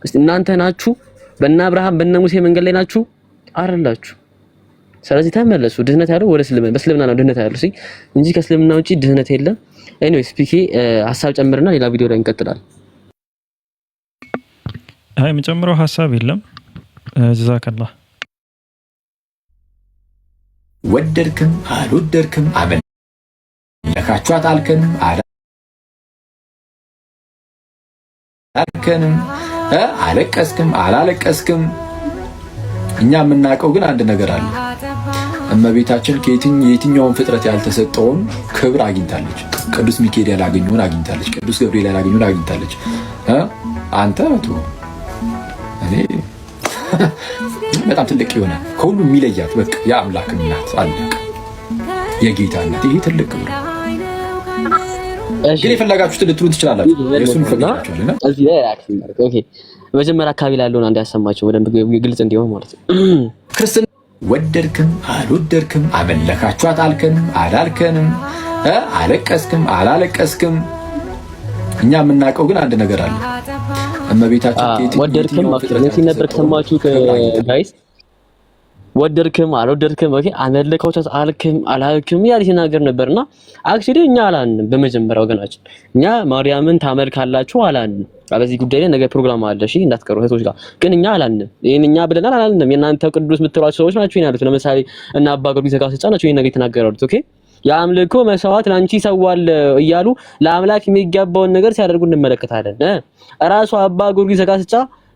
እስቲ እናንተ ናችሁ? በእነ አብርሃም በእነ ሙሴ መንገድ ላይ ናችሁ አይደላችሁ? ስለዚህ ተመለሱ። ድህነት ያለው ወደ እስልምና፣ በእስልምና ነው ድህነት ያለው እንጂ ከእስልምና ውጪ ድህነት የለም። ኤኒዌይስ ፒኬ ሐሳብ ጨምርና ሌላ ቪዲዮ ላይ እንቀጥላለን። አይ የምጨምረው ሐሳብ የለም። ጀዛከላህ። ወደድክም አልወደድክም አመለካችኋት አልከንም አላልከንም አለቀስክም አላለቀስክም እኛ የምናውቀው ግን አንድ ነገር አለ። እመቤታችን የትኛውን ፍጥረት ያልተሰጠውን ክብር አግኝታለች። ቅዱስ ሚካኤል ያላገኘውን አግኝታለች። ቅዱስ ገብርኤል ያላገኘውን አግኝታለች። አንተ እኔ በጣም ትልቅ የሆነ ከሁሉ የሚለያት በቃ የአምላክ እናት አለቀ፣ የጌታ እናት። ይሄ ትልቅ ክብር ግን የፈለጋችሁትን ልትሉ ትችላላችሁ። የሱን ፈልጋችሁልና እዚህ ላይ አክሽን ማለት ኦኬ። መጀመሪያ አካባቢ ላለውን አንድ ያሰማቸው በደንብ ግልጽ እንዲሆን ማለት ነው። ክርስትና ወደድክም አልወደድክም አመለካችኋት አልከንም አላልከንም አለቀስክም አላለቀስክም እኛ የምናውቀው ግን አንድ ነገር አለ። እመቤታችን ወደድክም ነበር ከሰማችሁ ጋይስ፣ ወደድክም አልወደድክም ኦኬ፣ አመለካችኋት አልክም አላልክም ያለ ሲናገር ነበርና አክቹሊ እኛ አላልንም። በመጀመሪያ ወገናችን እኛ ማርያምን ታመልካላችሁ አላልንም። በዚህ ጉዳይ ላይ ነገ ፕሮግራም አለ፣ እሺ እንዳትቀሩ እህቶች ጋር። ግን እኛ አላልንም። ይሄን እኛ ብለናል አላልንም። የእናንተ ቅዱስ የምትሏቸው ሰዎች ናቸው ያሉት። ለምሳሌ እና አባ ጊዮርጊስ ዘጋስጫ ናቸው ይሄን ነገር የተናገሩት። ኦኬ የአምልኮ መስዋዕት ላንቺ ይሰዋል እያሉ ለአምላክ የሚገባውን ነገር ሲያደርጉ እንመለከታለን። ራሱ አባ ጊዮርጊስ ዘጋስጫ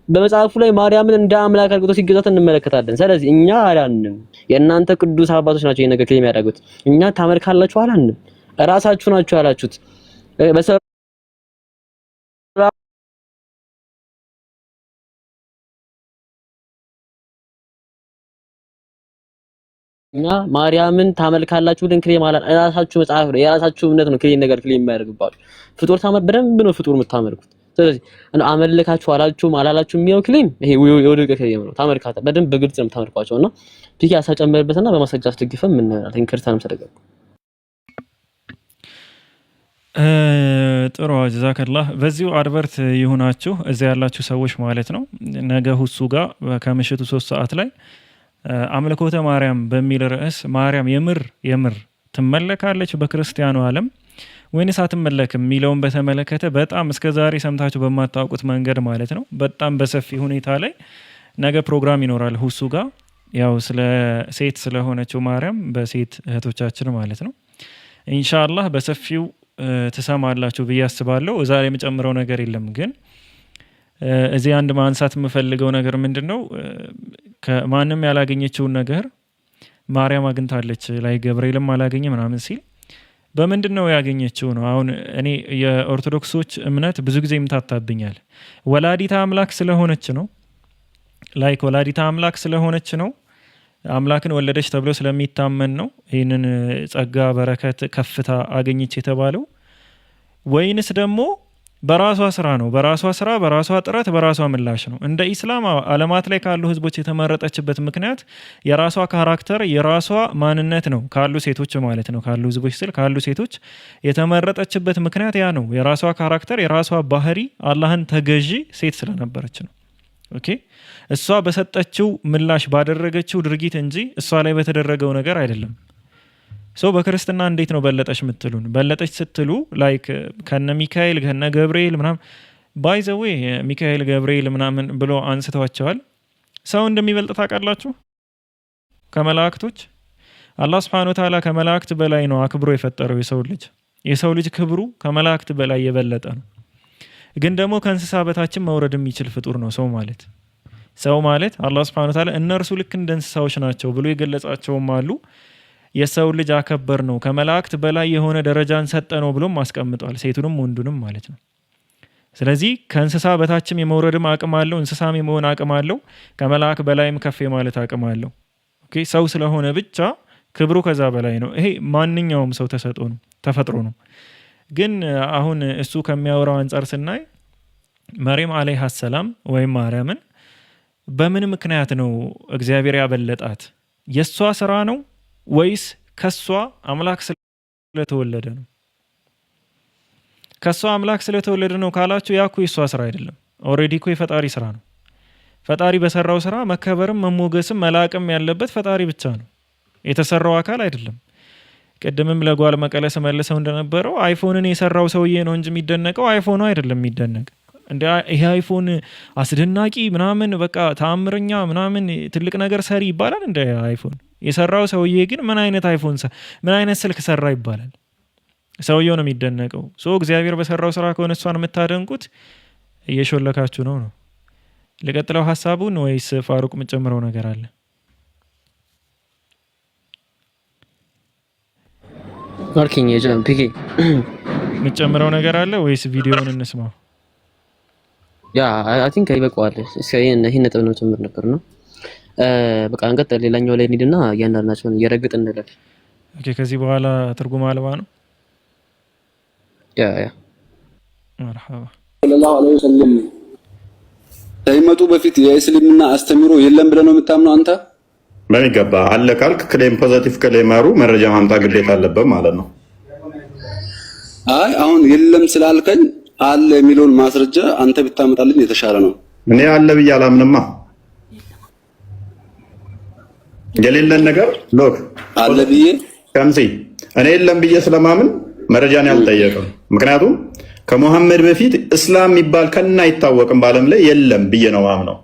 በመጽሐፉ ላይ ማርያምን እንደ አምላክ አድርጎ ሲገዛት እንመለከታለን። ስለዚህ እኛ አላልንም። የእናንተ ቅዱስ አባቶች ናቸው ይሄን ነገር ክሌም ያደርጉት። እኛ ታመልካላችሁ አላልንም። ራሳችሁ ናችሁ ያላችሁት። እኛ ማርያምን ታመልካላችሁ ግን ክሌም አላል። ራሳችሁ መጽሐፍ ነው የራሳችሁ እምነት ነው ክሌም ነገር ክሌም የሚያደርግባችሁ። ፍጡር በደንብ ነው ፍጡር የምታመልኩት። ስለዚህ አመለካችሁ አላላችሁም የሚለው ክሌም ይሄ የወደቀ ክሌም ነው። ታመልካታ በደንብ በግልጽ ነው ታመልኳቸውና ፒኬ አሳጨመርበትና በማስረጃ አስደግፈን ምን እንላለን? ክርስቲያንም ሰደገው ጥሩ ጀዛከላህ። በዚሁ አድቨርት ይሁናችሁ እዚያ ያላችሁ ሰዎች ማለት ነው። ነገ ሁሱ ጋር ከምሽቱ 3 ሰዓት ላይ አምልኮተ ማርያም በሚል ርዕስ ማርያም የምር ትመለካለች በክርስቲያኑ ዓለም ወይንስ አትመለክም የሚለውን በተመለከተ በጣም እስከዛሬ ሰምታችሁ በማታውቁት መንገድ ማለት ነው በጣም በሰፊ ሁኔታ ላይ ነገ ፕሮግራም ይኖራል ሁሱ ጋር። ያው ስለ ሴት ስለሆነችው ማርያም በሴት እህቶቻችን ማለት ነው ኢንሻአላህ በሰፊው ተሰማላችሁ ብዬ አስባለሁ። ዛሬ የምጨምረው ነገር የለም። ግን እዚህ አንድ ማንሳት የምፈልገው ነገር ምንድነው ከማንም ያላገኘችውን ነገር ማርያም አግኝታለች ላይ ገብርኤልም አላገኘ ምናምን ሲል በምንድነው ያገኘችው ነው። አሁን እኔ የኦርቶዶክሶች እምነት ብዙ ጊዜ ይምታታብኛል። ወላዲታ አምላክ ስለሆነች ነው ላይክ ወላዲታ አምላክ ስለሆነች ነው አምላክን ወለደች ተብሎ ስለሚታመን ነው ይህንን ጸጋ በረከት ከፍታ አገኘች የተባለው ወይንስ ደግሞ በራሷ ስራ ነው? በራሷ ስራ በራሷ ጥረት በራሷ ምላሽ ነው። እንደ ኢስላም ዓለማት ላይ ካሉ ህዝቦች የተመረጠችበት ምክንያት የራሷ ካራክተር የራሷ ማንነት ነው። ካሉ ሴቶች ማለት ነው ካሉ ህዝቦች ስል ካሉ ሴቶች የተመረጠችበት ምክንያት ያ ነው። የራሷ ካራክተር የራሷ ባህሪ አላህን ተገዢ ሴት ስለነበረች ነው። ኦኬ እሷ በሰጠችው ምላሽ ባደረገችው ድርጊት እንጂ እሷ ላይ በተደረገው ነገር አይደለም። ሶ በክርስትና እንዴት ነው በለጠች ምትሉን? በለጠች ስትሉ ላይክ ከነ ሚካኤል ከነ ገብርኤል ምናምን ባይ ዘ ዌይ ሚካኤል ገብርኤል ምናምን ብሎ አንስተዋቸዋል። ሰው እንደሚበልጥ ታውቃላችሁ ከመላእክቶች? አላህ Subhanahu Wa Ta'ala ከመላእክት በላይ ነው አክብሮ የፈጠረው የሰው ልጅ ክብሩ ከመላእክት በላይ የበለጠ ነው። ግን ደግሞ ከእንስሳ በታችን መውረድ የሚችል ፍጡር ነው ሰው ማለት አላህ Subhanahu Wa Ta'ala እነርሱ ልክ እንደ እንስሳዎች ናቸው ብሎ የገለጻቸውም አሉ። የሰው ልጅ አከበር ነው ከመላእክት በላይ የሆነ ደረጃን ሰጠ ነው ብሎም አስቀምጧል፣ ሴቱንም ወንዱንም ማለት ነው። ስለዚህ ከእንስሳ በታችም የመውረድም አቅም አለው፣ እንስሳም የመሆን አቅም አለው፣ ከመላእክ በላይም ከፍ ማለት አቅም አለው። ኦኬ ሰው ስለሆነ ብቻ ክብሩ ከዛ በላይ ነው። ይሄ ማንኛውም ሰው ተፈጥሮ ነው። ግን አሁን እሱ ከሚያወራው አንፃር ስናይ መርየም አለይሃ ሰላም ወይም ማርያምን በምን ምክንያት ነው እግዚአብሔር ያበለጣት? የሷ ስራ ነው ወይስ ከሷ አምላክ ስለተወለደ ነው? ከሷ አምላክ ስለተወለደ ነው ካላችሁ ያኩ የሷ ስራ አይደለም። ኦሬዲ እኮ የፈጣሪ ስራ ነው። ፈጣሪ በሰራው ስራ መከበርም መሞገስም መላቅም ያለበት ፈጣሪ ብቻ ነው፣ የተሰራው አካል አይደለም። ቀደምም ለጓል መቀለስ መልሰው እንደነበረው አይፎንን የሰራው ሰውዬ ነው እንጂ የሚደነቀው አይፎኑ አይደለም የሚደነቅ። እንደ ይሄ አይፎን አስደናቂ ምናምን በቃ ተአምረኛ ምናምን ትልቅ ነገር ሰሪ ይባላል። እንደ አይፎን የሰራው ሰውዬ ግን ምን አይነት ስልክ ሰራ ይባላል። ሰውየው ነው የሚደነቀው። እግዚአብሔር በሰራው ስራ ከሆነ እሷን የምታደንቁት እየሾለካችሁ ነው። ልቀጥለው ሐሳቡን ወይስ ፋሩቅ የምጨምረው ነገር አለ? ማርኪንግ ፒኬ የምጨምረው ነገር አለ ወይስ ቪዲዮውን እንስማው? ያ አይ ቲንክ ይበቃዋል። ይሄን ነጥብ ነው ጨምር ነበር ነው። በቃ እንቀጥል። ሌላኛው ላይ እንሂድና እያንዳንዳቸውን እየረግጥን እንላለን። ኦኬ ከዚህ በኋላ ትርጉም አልባ ነው። ያ መርሐባ ሰለላሁ ዐለይሂ ወሰለም ሳይመጡ በፊት የእስልምና አስተምሮ የለም ብለህ ነው የምታምነው አንተ? በሚገባ አለ ካልክ ክሌም ፖዚቲቭ ክሌማሩ መረጃ ማምጣት ግዴታ አለበት ማለት ነው። አይ አሁን የለም ስላልከኝ አለ የሚለውን ማስረጃ አንተ ብታመጣልኝ የተሻለ ነው። እኔ አለ ብዬ አላምንማ። የሌለን ነገር ሎክ አለ ብዬ ከምሲ እኔ የለም ብዬ ስለማምን መረጃን ያልጠየቅም። ምክንያቱም ከሙሐመድ በፊት እስላም የሚባል ከና አይታወቅም በዓለም ላይ የለም ብዬ ነው ማምነው።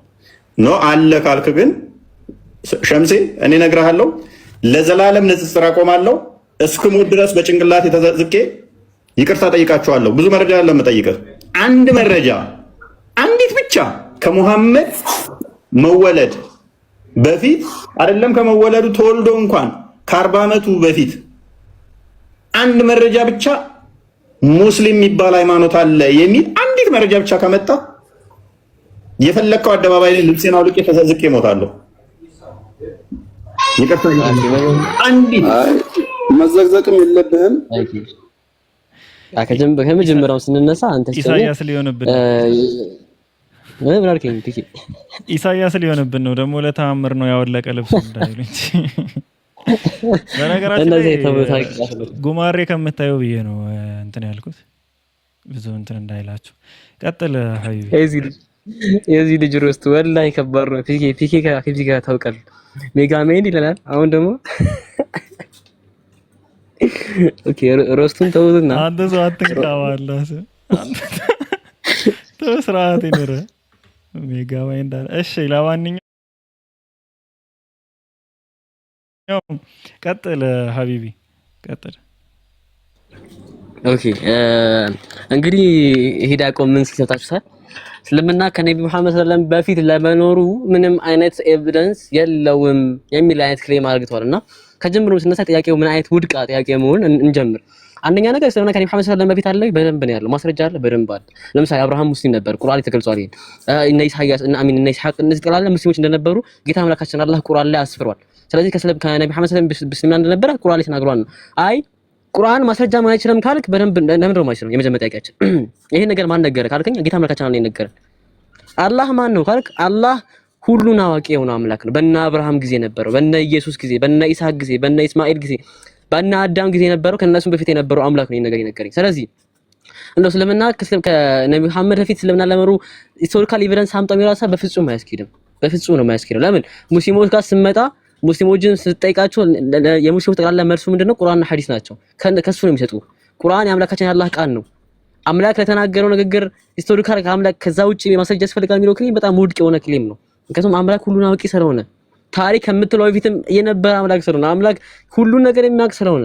ኖ አለ ካልክ ግን ሸምሴ እኔ እነግርሃለሁ፣ ለዘላለም ንጽጽር አቆማለሁ። እስክሞት ድረስ በጭንቅላት የተዘዝቄ ይቅርታ ጠይቃችኋለሁ። ብዙ መረጃ ያለ መጠይቅህ አንድ መረጃ አንዲት ብቻ ከሙሐመድ መወለድ በፊት አይደለም ከመወለዱ ተወልዶ እንኳን ከ40 ዓመቱ በፊት አንድ መረጃ ብቻ ሙስሊም የሚባል ሃይማኖት አለ የሚል አንዲት መረጃ ብቻ ከመጣ የፈለከው አደባባይ ላይ ልብሴን አውልቄ ተዘዝቄ እሞታለሁ። ይቅርታ አንዲት መዘግዘቅም የለብህም። ከመጀመሪያው ስንነሳ አንተ ኢሳያስ ሊሆንብን ምን አልከኝ? ፒኬ ኢሳያስ ሊሆንብን ነው ደግሞ ለተአምር ነው ያወለቀ ልብስ እንዳይሉ እንጂ በነገራችን ላይ ጉማሬ ከምታየው ብዬ ነው እንትን ያልኩት ብዙ እንትን እንዳይላችሁ። ቀጥል ሀቢቢ። የዚህ ልጅ ሮስት ወላሂ ከባድ ነው። ፒኬ ከፊዚ ጋር ታውቃለህ ሜጋ ሜን ይላል። አሁን ደግሞ ኦኬ ሮስቱን ተውትና አንተ ሰው አትንቃዋለህ ተስራት ይኖረ ሜጋ ሜን እንዳለ። እሺ ለማንኛውም ቀጥል ሀቢቢ ቀጥል። ኦኬ እንግዲህ ሄዳ ቆም ምን ሲሰጣችኋል? እስልምና ከነቢ መሐመድ ሰለላሁ በፊት ለመኖሩ ምንም አይነት ኤቪደንስ የለውም የሚል አይነት ክሌም አድርገዋልና ከጀምሮ ስነሳ ጥያቄው ምን አይነት ውድቅ ጥያቄ መሆን እንጀምር። አንደኛ ነገር እስልምና ከነቢ መሐመድ ሰለላሁ በፊት አለ በደንብ ነው ያለው፣ ማስረጃ አለ በደንብ አለ። ለምሳሌ አብርሃም ሙስሊም ነበር፣ ቁርአን ላይ ተገልጿል። ይሄን እነ ኢሳያስ እነ አሚን እነ ኢስሐቅ እነዚህ ጠቅላላ ሙስሊሞች እንደነበሩ ጌታ አምላካችን አላህ ቁርአን ላይ አስፍሯል። ስለዚህ ከነቢ መሐመድ ሰለላሁ በእስልምና እንደነበረ ቁርአን ላይ ተናግሯል። አይ ቁርአን ማስረጃ ማን አይችልም ካልክ በደንብ ለምን ነው የማይችለው? የመጀመሪያ ጥያቄያችን ይሄን ነገር ማን ነገረ ካልከኝ ጌታ አምላካችን አላህ ይነገራል። አላህ ማን ነው ካልክ አላህ ሁሉን አዋቂ የሆነ አምላክ ነው። በእነ አብርሃም ጊዜ ነበረው፣ በእነ ኢየሱስ ጊዜ፣ በእነ ኢስሐቅ ጊዜ፣ በእነ ኢስማኤል ጊዜ፣ በእነ አዳም ጊዜ ነበረው፣ ከነሱም በፊት የነበረው አምላክ ነው ይሄን ነገር ይነገረኝ። ስለዚህ እንደው እስልምና ከነቢ መሐመድ በፊት እስልምና ለመሩ ሂስቶሪካል ኤቪደንስ አምጣው የሚራሳ በፍጹም አያስኬድም። በፍጹም ነው የማያስኬደው። ለምን ሙስሊሞች ጋር ስመጣ ሙስሊሞችን ስትጠይቃቸው የሙስሊሞች ጠቅላላ መልሱ ምንድነው? ቁርአንና ሐዲስ ናቸው። ከሱ ነው የሚሰጡ። ቁርአን የአምላካችን ያላህ ቃል ነው። አምላክ ለተናገረው ንግግር ሂስቶሪካል ከአምላክ ከዛ ውጪ ማስረጃ ያስፈልጋል የሚለው ክሌም በጣም ውድቅ የሆነ ክሌም ነው። ምክንያቱም አምላክ ሁሉን አዋቂ ስለሆነ ታሪክ ከምትለው በፊትም የነበረ አምላክ ስለሆነ አምላክ ሁሉን ነገር የሚያውቅ ስለሆነ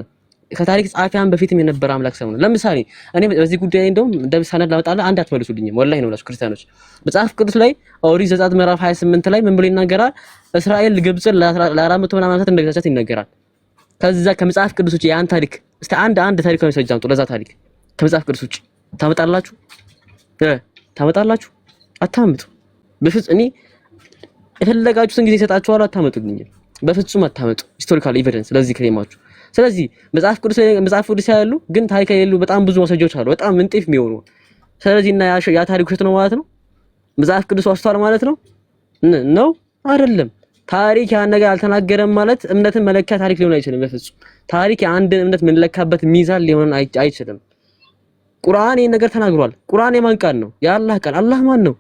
ከታሪክ ጻፊያን በፊትም የነበረ አምላክ ስለሆነ ለምሳሌ እኔ በዚህ ጉዳይ እንደውም እንደምሳነድ ላመጣልህ አንድ አትመልሱልኝም። ወላሂ ነው ብላችሁ ክርስቲያኖች መጽሐፍ ቅዱስ ላይ ኦሪት ዘጸአት ምዕራፍ 28 ላይ ምን ብሎ ይናገራል? እስራኤል ግብጽን ለ400 ምናምን ዓመታት እንደገዛቻት ይናገራል። ከዛ ከመጽሐፍ ቅዱስ ውጪ ያን ታሪክ እስቲ አንድ ታሪክ ነው ሰጃምጡ ለዛ ታሪክ ከመጽሐፍ ቅዱስ ውጪ ታመጣላችሁ? ታመጣላችሁ? አታምጡ። በፍጹም እኔ የፈለጋችሁትን ጊዜ ሰጣችኋለሁ፣ አታመጡልኝም። በፍጹም አታመጡ ሂስቶሪካል ኤቪደንስ ለዚህ ክሌማችሁ። ስለዚህ መጽሐፍ ቅዱስ ያሉ ግን ታሪክ የሌሉ በጣም ብዙ ማስረጃዎች አሉ፣ በጣም ምንጤፍ የሚሆኑ። ስለዚህ እና ያ ታሪክ ውሸት ነው ማለት ነው? መጽሐፍ ቅዱስ ዋሽቷል ማለት ነው? ነው አይደለም። ታሪክ ያን ነገር አልተናገረም ማለት እምነትን መለኪያ ታሪክ ሊሆን አይችልም። በፍጹም ታሪክ የአንድን እምነት መለካበት ሚዛን ሊሆን አይችልም። ቁርአን ይሄን ነገር ተናግሯል። ቁርአን የማን ቃል ነው? የአላህ ቃል። አላህ ማን ነው?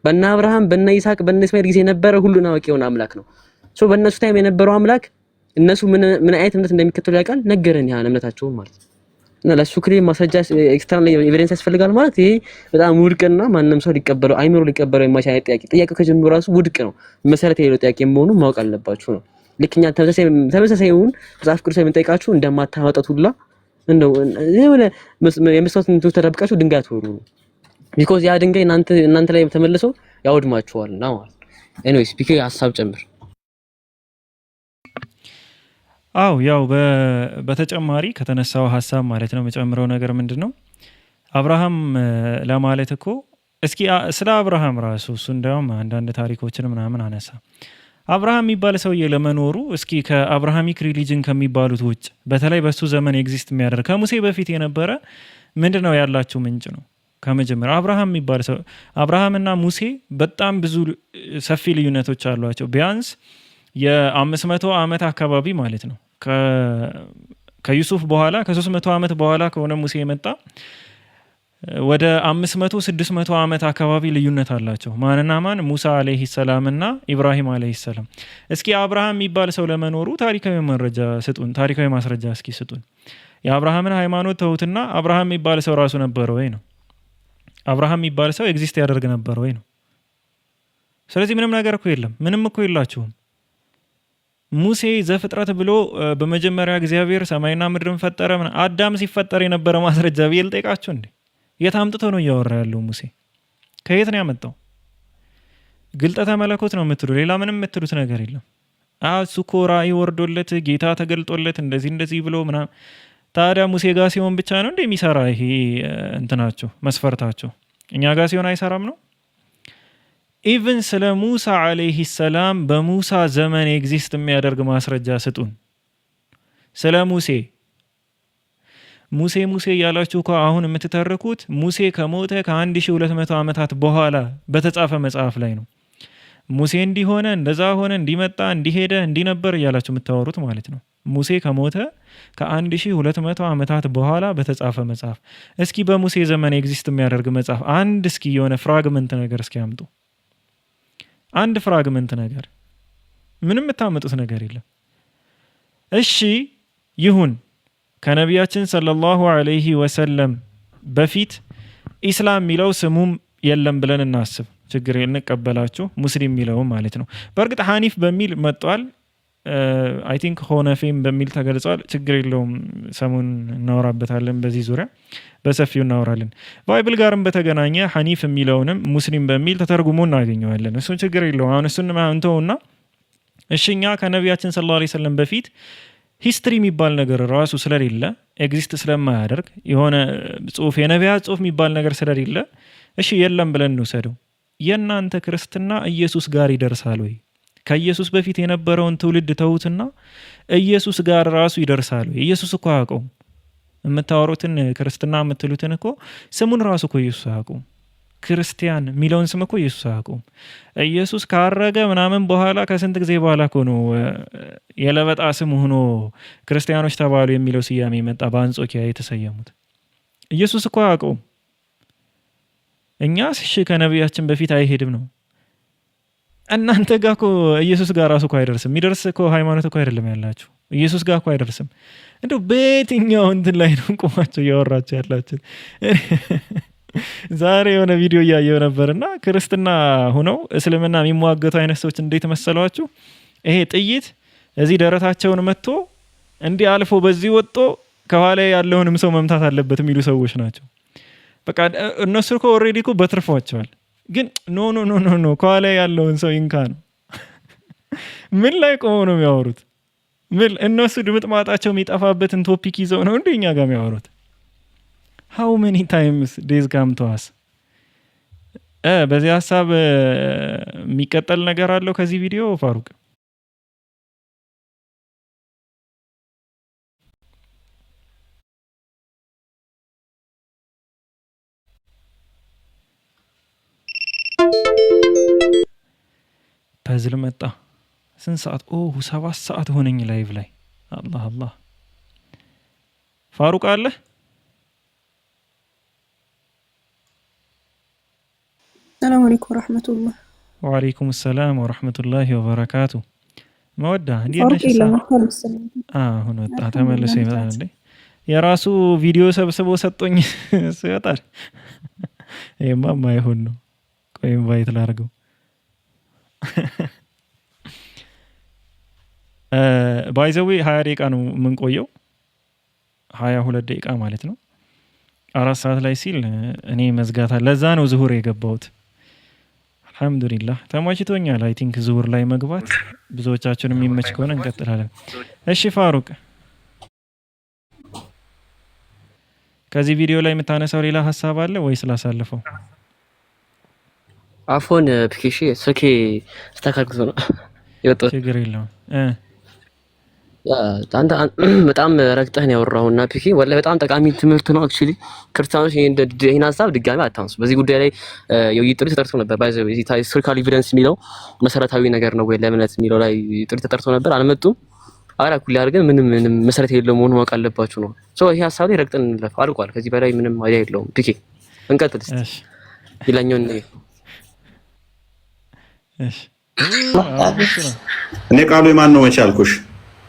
በእነ አብርሃም በእነ ይስሐቅ በእነ እስማኤል ጊዜ የነበረ ሁሉን አዋቂ የሆነ አምላክ ነው። ሶ በእነሱ ታይም የነበረው አምላክ እነሱ ምን አይነት እምነት እንደሚከተሉ ያውቃል፣ ነገረን ያን እምነታቸውን ማለት ነው። እና ለሱ ክሌም ማስረጃ ኤክስተርናል ኤቪደንስ ያስፈልጋል ማለት ይሄ በጣም ውድቅና ማንንም ሰው ሊቀበለው አይምሮ ሊቀበለው የማይችል ጥያቄው ከጀምሮ ራሱ ውድቅ ነው። መሰረት የሌለው ጥያቄ መሆኑን ማወቅ አለባችሁ ነው። ልክ እኛ ተመሳሳይውን መጽሐፍ ቅዱስ ላይ የምንጠይቃችሁ እንደማታመጣት ሁላ እንደው የሆነ የመስዋዕት እንትን ተደብቃችሁ ድንጋይ አትወሩ ነው። ቢኮዝ ያ ድንጋይ እናንተ ላይ ተመልሶ ያወድማችኋልና ማለት ነው። ኤኒዌይስ ፒኬ ሀሳብ ጨምር። አው ያው በተጨማሪ ከተነሳው ሀሳብ ማለት ነው መጨምረው ነገር ምንድነው አብርሃም ለማለት እኮ እስኪ ስለ አብርሃም ራሱ እሱ እንደውም አንዳንድ ታሪኮችን ምናምን አነሳ። አብርሃም የሚባል ሰውዬ ለመኖሩ እስኪ ከአብርሃሚክ ሪሊጅን ከሚባሉት ውጭ በተለይ በሱ ዘመን ኤግዚስት የሚያደርግ ከሙሴ በፊት የነበረ ምንድነው ያላችሁ ምንጭ ነው? ከመጀመሪያ አብርሃም የሚባል ሰው አብርሃምና ሙሴ በጣም ብዙ ሰፊ ልዩነቶች አሏቸው። ቢያንስ የ500 ዓመት አካባቢ ማለት ነው። ከዩሱፍ በኋላ ከ300 ዓመት በኋላ ከሆነ ሙሴ የመጣ ወደ 500 600 ዓመት አካባቢ ልዩነት አላቸው። ማንና ማን? ሙሳ አለይሂ ሰላም እና ኢብራሂም አለይሂ ሰላም። እስኪ አብርሃም የሚባል ሰው ለመኖሩ ታሪካዊ መረጃ ስጡን፣ ታሪካዊ ማስረጃ እስኪ ስጡን። የአብርሃምን ሃይማኖት ተውትና አብርሃም የሚባል ሰው ራሱ ነበር ወይ ነው? አብርሃም የሚባል ሰው ኤግዚስት ያደርግ ነበር ወይ ነው? ስለዚህ ምንም ነገር እኮ የለም፣ ምንም እኮ የላችሁም። ሙሴ ዘፍጥረት ብሎ በመጀመሪያ እግዚአብሔር ሰማይና ምድርን ፈጠረ። አዳም ሲፈጠር የነበረ ማስረጃ ብዬ ልጠይቃችሁ እንዴ? የት አምጥቶ ነው እያወራ ያለው ሙሴ? ከየት ነው ያመጣው? ግልጠተ መለኮት ነው የምትሉ፣ ሌላ ምንም የምትሉት ነገር የለም። እሱ እኮ ራእይ ወርዶለት ጌታ ተገልጦለት እንደዚህ ብሎ ምናምን። ታዲያ ሙሴ ጋር ሲሆን ብቻ ነው እንደ የሚሰራ ይሄ እንትናቸው መስፈርታቸው? እኛ ጋር ሲሆን አይሰራም ነው? ኢቭን ስለ ሙሳ አለይሂ ሰላም በሙሳ ዘመን ኤግዚስት የሚያደርግ ማስረጃ ስጡን። ስለ ሙሴ ሙሴ ሙሴ እያላችሁ እኮ አሁን የምትተርኩት ሙሴ ከሞተ ከ1200 ዓመታት በኋላ በተጻፈ መጽሐፍ ላይ ነው። ሙሴ እንዲሆነ እንደዛ ሆነ እንዲመጣ እንዲሄደ እንዲነበር እያላችሁ የምታወሩት ማለት ነው። ሙሴ ከሞተ ከ1200 ዓመታት በኋላ በተጻፈ መጽሐፍ። እስኪ በሙሴ ዘመን ኤግዚስት የሚያደርግ መጽሐፍ አንድ እስኪ የሆነ ፍራግመንት ነገር እስኪ አምጡ። አንድ ፍራግመንት ነገር ምንም የምታመጡት ነገር የለም። እሺ ይሁን ከነቢያችን ሰለላሁ ዐለይሂ ወሰለም በፊት ኢስላም የሚለው ስሙም የለም ብለን እናስብ። ችግር እንቀበላችሁ ሙስሊም የሚለው ማለት ነው። በእርግጥ ሐኒፍ በሚል መጥቷል። አይ ቲንክ ሆነፌም በሚል ተገልጿል። ችግር የለውም። ሰሙን እናወራበታለን። በዚህ ዙሪያ በሰፊው እናወራለን። ባይብል ጋርም በተገናኘ ሐኒፍ የሚለውንም ሙስሊም በሚል ተተርጉሞ እናገኘዋለን። እሱን ችግር የለውም። አሁን እሱን እንተውና እሽኛ ከነቢያችን ሰለላሁ ዐለይሂ ወሰለም በፊት ሂስትሪ የሚባል ነገር ራሱ ስለሌለ ኤግዚስት ስለማያደርግ የሆነ ጽሁፍ የነቢያት ጽሁፍ የሚባል ነገር ስለሌለ እሺ የለም ብለን እንውሰደው። የእናንተ ክርስትና ኢየሱስ ጋር ይደርሳል ወይ? ከኢየሱስ በፊት የነበረውን ትውልድ ተዉትና ኢየሱስ ጋር ራሱ ይደርሳል ወይ? ኢየሱስ እኮ አያውቀውም። የምታወሩትን ክርስትና የምትሉትን እኮ ስሙን ራሱ እኮ ኢየሱስ አያውቀውም። ክርስቲያን የሚለውን ስም እኮ ኢየሱስ አያውቀውም። ኢየሱስ ካረገ ምናምን በኋላ ከስንት ጊዜ በኋላ እኮ ነው የለበጣ ስም ሆኖ ክርስቲያኖች ተባሉ የሚለው ስያሜ መጣ፣ በአንጾኪያ የተሰየሙት። ኢየሱስ እኮ አያውቀውም። እኛስ እሺ ከነቢያችን በፊት አይሄድም ነው። እናንተ ጋር እኮ ኢየሱስ ጋር ራሱ እኮ አይደርስም። የሚደርስ እኮ ሃይማኖት እኮ አይደለም ያላችሁ። ኢየሱስ ጋር እኮ አይደርስም። እንደው በየትኛው እንትን ላይ ነው ቆማቸው እያወራቸው ያላችሁ? ዛሬ የሆነ ቪዲዮ እያየው ነበርና ክርስትና ሆነው እስልምና የሚሟገቱ አይነት ሰዎች እንዴት መሰሏችሁ? ይሄ ጥይት እዚህ ደረታቸውን መጥቶ እንዲህ አልፎ በዚህ ወጥቶ ከኋላ ያለውንም ሰው መምታት አለበት የሚሉ ሰዎች ናቸው። በቃ እነሱ እኮ ኦልሬዲ እኮ በትርፏቸዋል። ግን ኖ ኖ ኖ ኖ ኖ ከኋላ ያለውን ሰው ይንካ ነው። ምን ላይ ቆመው ነው የሚያወሩት? ምን እነሱ ድምጥ ማጣቸው የሚጠፋበትን ቶፒክ ይዘው ነው እንዴ እኛ ጋር የሚያወሩት? how many times days come to us? በዚህ ሀሳብ የሚቀጠል ነገር አለው ከዚህ ቪዲዮ ፋሩቅ? ፐዝል መጣ። ስንት ሰዓት? 7 ሰዓት ሆነኝ ላይቭ ላይ። አላህ አላህ። ፋሩቅ አለ? ሰላም አለይኩም ወራህመቱላህ። ወአለይኩም ሰላም ወራህመቱላሂ ወበረካቱ። መወዳ እንዴት ነሽ? አሁን ወጣ ተመልሶ ይመጣል እንዴ? የራሱ ቪዲዮ ሰብስቦ ሰጦኝ ሲወጣል። ይሄማ ማይሆን ነው። ቆይ ኢንቫይት ላድርገው። ባይ ዘ ዌይ 20 ደቂቃ ነው የምንቆየው። 22 ደቂቃ ማለት ነው። 4 ሰዓት ላይ ሲል እኔ መዝጋታ ለዛ ነው ዙሁር የገባሁት። አልሐምዱሊላህ ተሟችቶኛል። አይ ቲንክ ዙሁር ላይ መግባት ብዙዎቻችን የሚመች ከሆነ እንቀጥላለን። እሺ ፋሩቅ፣ ከዚህ ቪዲዮ ላይ የምታነሳው ሌላ ሀሳብ አለ ወይ ስላሳለፈው? አፎን ፒኬሺ ስልኬ ስታካክቶ ነው የወጣው። ችግር የለውም። አንተ በጣም ረግጠህ ነው ያወራውና ፒኬ ወላሂ በጣም ጠቃሚ ትምህርት ነው። አክቹሊ ክርስቲያኖች ይሄን ሀሳብ ድጋሚ አታንሱ። በዚህ ጉዳይ ላይ የውይይት ጥሪ ተጠርቶ ነበር። ባይ ዘ ዌይ ሂስቶሪካል ኤቪደንስ የሚለው መሰረታዊ ነገር ነው ወይ ለእምነት የሚለው ላይ ጥሪ ተጠርቶ ነበር። አልመጡም። አራ ኩል አድርገን ምንም መሰረት የሌለው መሆኑን ማወቅ አለባችሁ ነው። ሶ ይሄ ሀሳብ ላይ ረግጠን እንለፍ። አልቋል። ከዚህ በላይ ምንም አይዲያ የለውም። ፒኬ እንቀጥል እስቲ። ይላኛውን እኔ ቃሉ የማን ነው መቻልኩሽ?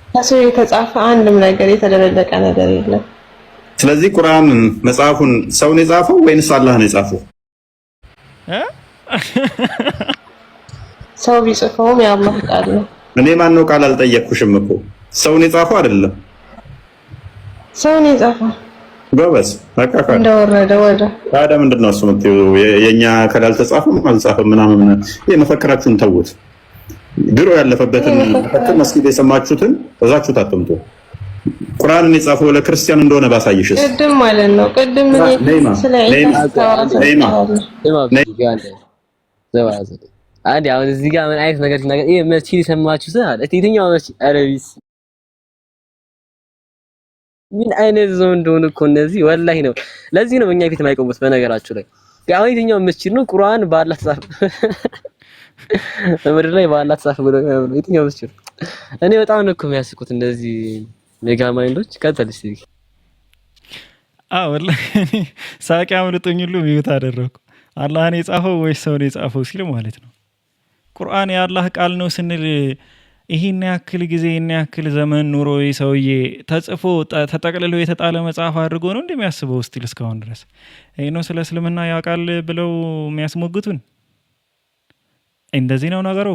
ከሰው የተጻፈ አንድም ነገር የተደረገ ነገር የለም። ስለዚህ ቁርአንን መጽሐፉን ሰው ነው የጻፈው ወይንስ አላህ ነው የጻፈው? ሰው ቢጽፈውም የአላህ ቃል ነው። እኔ ማን ነው ቃል አልጠየቅኩሽም እኮ። ሰው ነው የጻፈው አይደለም? ሰው ነው የጻፈው። ጎበዝ አቃቃ እንደወረደ ወደ ታዲያ ምንድን ነው እሱ የምትይው? የኛ ከላል ተጻፈም አልጻፈም ምናምን ይሄ መፈክራችሁን ተውት። ድሮ ያለፈበትን መፈክር መስጊድ የሰማችሁትን እዛችሁት አትምጡ። ቁርአንን የጻፈው ለክርስቲያን እንደሆነ ባሳይሽስ? ቅድም ማለት ነው። ቅድም ስለ አንዴ አሁን እዚህ ጋር ምን አይነት ነገር ነገር ይሄ መስጊድ የሰማችሁት አለ የትኛው መስጊድ? አረቢስ ምን አይነት ሰው እንደሆነ እኮ እነዚህ ወላሂ ነው። ለዚህ ነው በእኛ ፊት የማይቆሙት። በነገራችሁ ላይ አሁን የትኛው መስጂድ ነው ቁርአን በአላህ ተጻፈ በምድር ላይ በአላህ ተጻፈ ብሎ የትኛው መስጂድ? እኔ በጣም ነው እኮ የሚያስቁት እንደዚህ ሜጋ ማይንዶች። ቀጥል እስቲ። ወላሂ እኔ ሳቂ አምልጦኝ ሁሉ ሚዩት አደረኩ። አላህ ነው የጻፈው ወይስ ሰው ነው የጻፈው ሲል ማለት ነው። ቁርአን የአላህ ቃል ነው ስንል ይሄን ያክል ጊዜ ይሄን ያክል ዘመን ኑሮ ሰውዬ ተጽፎ ተጠቅልሎ የተጣለ መጽሐፍ አድርጎ ነው እንደሚያስበው ስቲል እስካሁን ድረስ ይሄ ነው ስለ እስልምና ያውቃል ብለው የሚያስሞግቱን። እንደዚህ ነው ነገሩ።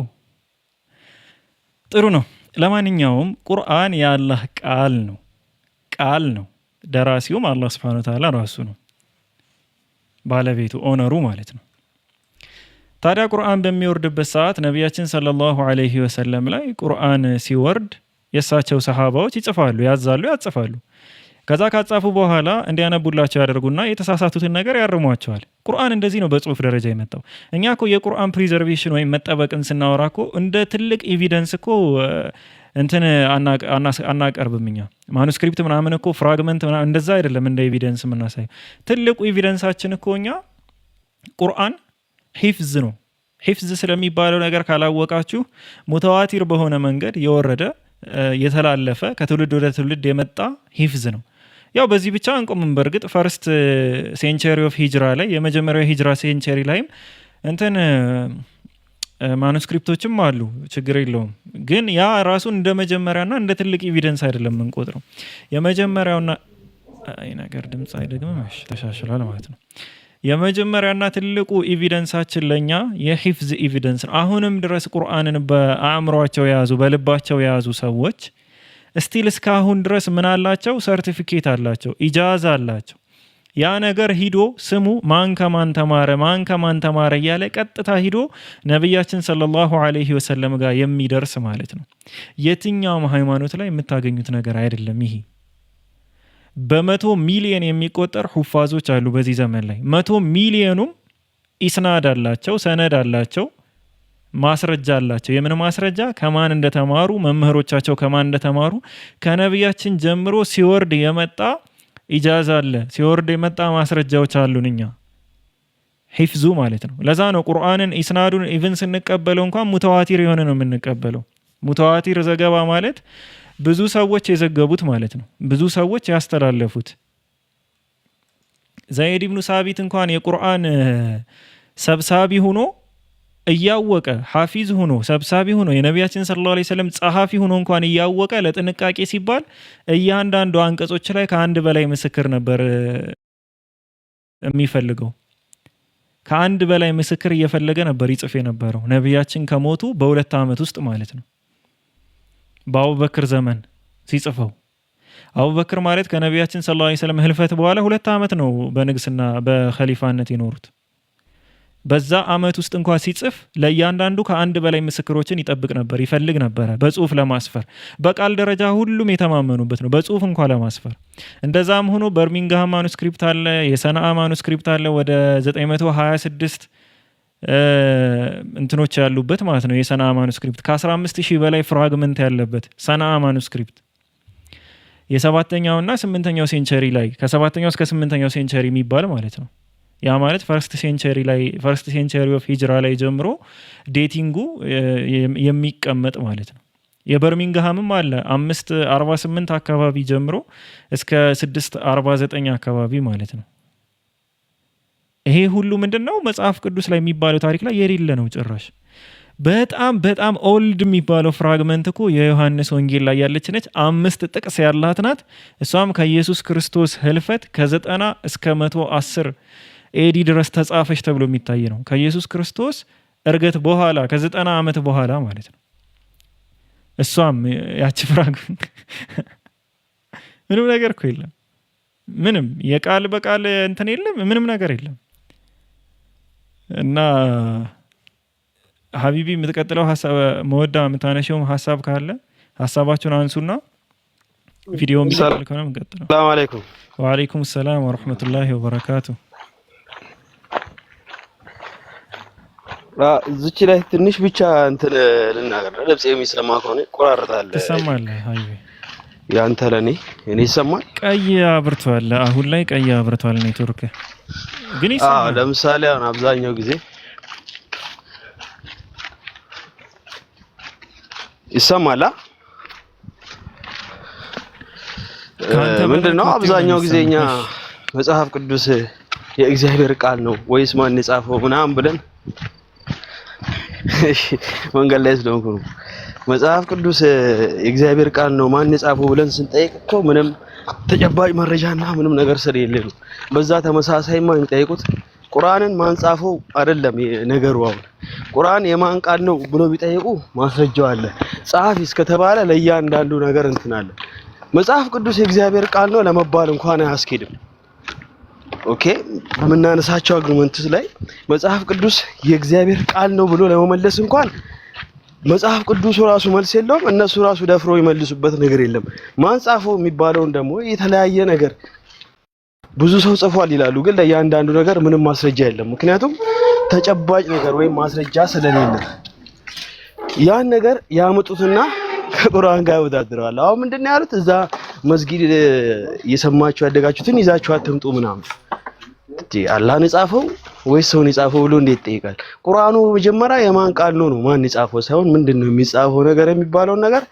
ጥሩ ነው። ለማንኛውም ቁርአን የአላህ ቃል ነው። ደራሲውም አላህ Subhanahu Wa Ta'ala ራሱ ነው፣ ባለቤቱ ኦነሩ ማለት ነው። ታዲያ ቁርአን በሚወርድበት ሰዓት ነቢያችን ሰለላሁ ዐለይሂ ወሰለም ላይ ቁርአን ሲወርድ የእሳቸው ሰሃባዎች ይጽፋሉ፣ ያጽፋሉ። ከዛ ካጻፉ በኋላ እንዲያነቡላቸው ያደርጉና የተሳሳቱትን ነገር ያርሟቸዋል። ቁርአን እንደዚህ ነው በጽሁፍ ደረጃ የመጣው። እኛ እኮ የቁርአን ፕሪዘርቬሽን ወይም መጠበቅን ስናወራ እኮ እንደ ትልቅ ኤቪደንስ እኮ እንትን አናቀርብም። እኛ ማኑስክሪፕት ምናምን እኮ ፍራግመንት ምናምን እንደዛ አይደለም እንደ ኤቪደንስ የምናሳየው። ትልቁ ኤቪደንሳችን እኮ እኛ ቁርአን ሂፍዝ ነው። ሂፍዝ ስለሚባለው ነገር ካላወቃችሁ ሙተዋቲር በሆነ መንገድ የወረደ የተላለፈ ከትውልድ ወደ ትውልድ የመጣ ሂፍዝ ነው። ያው በዚህ ብቻ አንቆምም። በእርግጥ ፈርስት ሴንቸሪ ኦፍ ሂጅራ ላይ የመጀመሪያው ሂጅራ ሴንቸሪ ላይም እንትን ማኑስክሪፕቶችም አሉ፣ ችግር የለውም። ግን ያ ራሱን እንደ መጀመሪያና እንደ ትልቅ ኤቪደንስ አይደለም የምንቆጥረው። የመጀመሪያውና አይ ነገር ድምጽ አይደግምም፣ እሺ ተሻሽሏል ማለት ነው። የመጀመሪያና ትልቁ ኤቪደንሳችን ለኛ የሂፍዝ ኤቪደንስ ነው። አሁንም ድረስ ቁርአንን በአእምሯቸው የያዙ በልባቸው የያዙ ሰዎች ስቲል እስካሁን ድረስ ምን አላቸው? ሰርቲፊኬት አላቸው፣ ኢጃዛ አላቸው። ያ ነገር ሂዶ ስሙ ማን ከማን ተማረ እያለ ቀጥታ ሂዶ ነቢያችን ሰለላሁ ዐለይሂ ወሰለም ጋር የሚደርስ ማለት ነው። የትኛውም ሃይማኖት ላይ የምታገኙት ነገር አይደለም ይሄ። በመቶ ሚሊዮን የሚቆጠር ሁፋዞች አሉ በዚህ ዘመን ላይ። 100 ሚሊዮኑም ኢስናድ አላቸው፣ ሰነድ አላቸው፣ ማስረጃ አላቸው። የምን ማስረጃ? ከማን እንደተማሩ፣ መምህሮቻቸው ከማን እንደተማሩ፣ ከነቢያችን ጀምሮ ሲወርድ የመጣ ኢጃዛ አለ፣ ሲወርድ የመጣ ማስረጃዎች አሉን እኛ። ሂፍዙ ማለት ነው። ለዛ ነው ቁርአንን ኢስናዱን ኢቭን ስንቀበለው እንኳን ሙተዋቲር የሆነ ነው የምንቀበለው። ሙተዋቲር ዘገባ ማለት ብዙ ሰዎች የዘገቡት ማለት ነው፣ ብዙ ሰዎች ያስተላለፉት። ዘይድ ኢብኑ ሳቢት እንኳን የቁርአን ሰብሳቢ ሆኖ እያወቀ ሐፊዝ ሆኖ ሰብሳቢ ሆኖ የነቢያችን ሰለላሁ ዐለይሂ ወሰለም ጸሐፊ ሆኖ እንኳን እያወቀ ለጥንቃቄ ሲባል እያንዳንዱ አንቀጾች ላይ ከአንድ በላይ ምስክር ነበር የሚፈልገው። ከአንድ በላይ ምስክር እየፈለገ ነበር ይጽፍ የነበረው ነቢያችን ከሞቱ በ2 ዓመት ውስጥ ማለት ነው። በአቡበክር ዘመን ሲጽፈው፣ አቡበክር ማለት ከነቢያችን ሰለላሁ ዐለይሂ ወሰለም ህልፈት በኋላ 2 ዓመት ነው በንግስና በኸሊፋነት የኖሩት። በዛ አመት ውስጥ እንኳን ሲጽፍ ለእያንዳንዱ ከአንድ በላይ ምስክሮችን ይጠብቅ ነበር፣ ይፈልግ ነበረ በጽሁፍ ለማስፈር። በቃል ደረጃ ሁሉም የተማመኑበት ነው፣ በጽሁፍ እንኳን ለማስፈር። እንደዛም ሆኖ በርሚንግሃም ማኑስክሪፕት አለ፣ የሰንዓ ማኑስክሪፕት አለ፣ ወደ 926 እንትኖች ያሉበት ማለት ነው። የሰንዓ ማኑስክሪፕት ከ15000 በላይ ፍራግመንት ያለበት ሰንዓ ማኑስክሪፕት የ7ኛውና 8ኛው ሴንቸሪ ላይ ከ7ኛው እስከ 8ኛው ሴንቸሪ የሚባል ማለት ነው። ያ ማለት ፈርስት ሴንቸሪ ኦፍ ሂጅራ ላይ ጀምሮ ዴቲንጉ የሚቀመጥ ማለት ነው። የበርሚንግሃምም አለ 548 አካባቢ ጀምሮ እስከ 649 አካባቢ ማለት ነው። ይሄ ሁሉ ምንድነው? መጽሐፍ ቅዱስ ላይ የሚባለው ታሪክ ላይ የሌለ ነው ጭራሽ። በጣም ኦልድ የሚባለው ፍራግመንት እኮ የዮሐንስ ወንጌል ላይ ያለች ነች። 5 ጥቅስ ያላት ናት። እሷም ከኢየሱስ ክርስቶስ ህልፈት ከ90 እስከ 110 ኤዲ ድረስ ተጻፈች ተብሎ የሚታይ ነው። ከኢየሱስ ክርስቶስ እርገት በኋላ ከ90 ዓመት በኋላ ማለት ነው። እሷም ያቺ ፍራግመንት ምንም ነገር እኮ የለም። ምንም የቃል በቃል እንትን የለም፣ ምንም ነገር የለም። እና ሀቢቢ የምትቀጥለው ሀሳብ መወዳ የምታነሺውም ሀሳብ ካለ ሀሳባችሁን አንሱና ቪዲዮ የሚቀጥል ከሆነ እንቀጥለው። ሰላም አለይኩም። ወአለይኩም ሰላም ወራህመቱላሂ ወበረካቱ። እዚች ላይ ትንሽ ብቻ እንትን ልናገር፣ ድምጽ የሚሰማ ከሆነ ቆራርጣለህ። ትሰማለህ ሀቢቢ? ያንተ ለኔ እኔ ይሰማል። ቀይ አብርቷል። አሁን ላይ ቀይ አብርቷል ኔትወርክ ግን ይሰማል። ለምሳሌ አሁን አብዛኛው ጊዜ ይሰማል። ምንድነው አብዛኛው ጊዜኛ መጽሐፍ ቅዱስ የእግዚአብሔር ቃል ነው ወይስ ማን የጻፈው ምናምን ብለን መንገድ ላይ ስለሆንኩ ነው። መጽሐፍ ቅዱስ የእግዚአብሔር ቃል ነው ማን የጻፈው ብለን ስንጠይቅ እኮ ምንም ተጨባጭ መረጃና ምንም ነገር ስለሌለ ነው። በዛ ተመሳሳይማ የሚጠይቁት ቁርአንን ማን ጻፈው አይደለም ነገሩ። አሁን ቁርአን የማን ቃል ነው ብሎ ቢጠይቁ ማስረጃው አለ። ጸሐፊ እስከተባለ ለእያንዳንዱ ነገር እንትን አለ። መጽሐፍ ቅዱስ የእግዚአብሔር ቃል ነው ለመባል እንኳን አያስኬድም። ኦኬ በመናነሳቸው አርጉመንትስ ላይ መጽሐፍ ቅዱስ የእግዚአብሔር ቃል ነው ብሎ ለመመለስ እንኳን መጽሐፍ ቅዱስ ራሱ መልስ የለውም። እነሱ ራሱ ደፍሮ ይመልሱበት ነገር የለም። ማን ጻፈው የሚባለውን ደግሞ የተለያየ ነገር ብዙ ሰው ጽፏል ይላሉ፣ ግን ለእያንዳንዱ ነገር ምንም ማስረጃ የለም። ምክንያቱም ተጨባጭ ነገር ወይም ማስረጃ ስለሌለ ያን ነገር ያመጡትና ከቁርአን ጋር ያወዳድራሉ። አሁን ምንድነው ያሉት? እዛ መስጊድ እየሰማችሁ ያደጋችሁትን ይዛችሁ አትምጡ ምናምን። አላህ ነው የጻፈው ወይስ ሰው ነው የጻፈው ብሎ እንዴት ይጠይቃል? ቁርአኑ መጀመሪያ የማን ቃል ነው ማን የጻፈው ሳይሆን ምንድነው የሚጻፈው ነገር የሚባለውን ነገር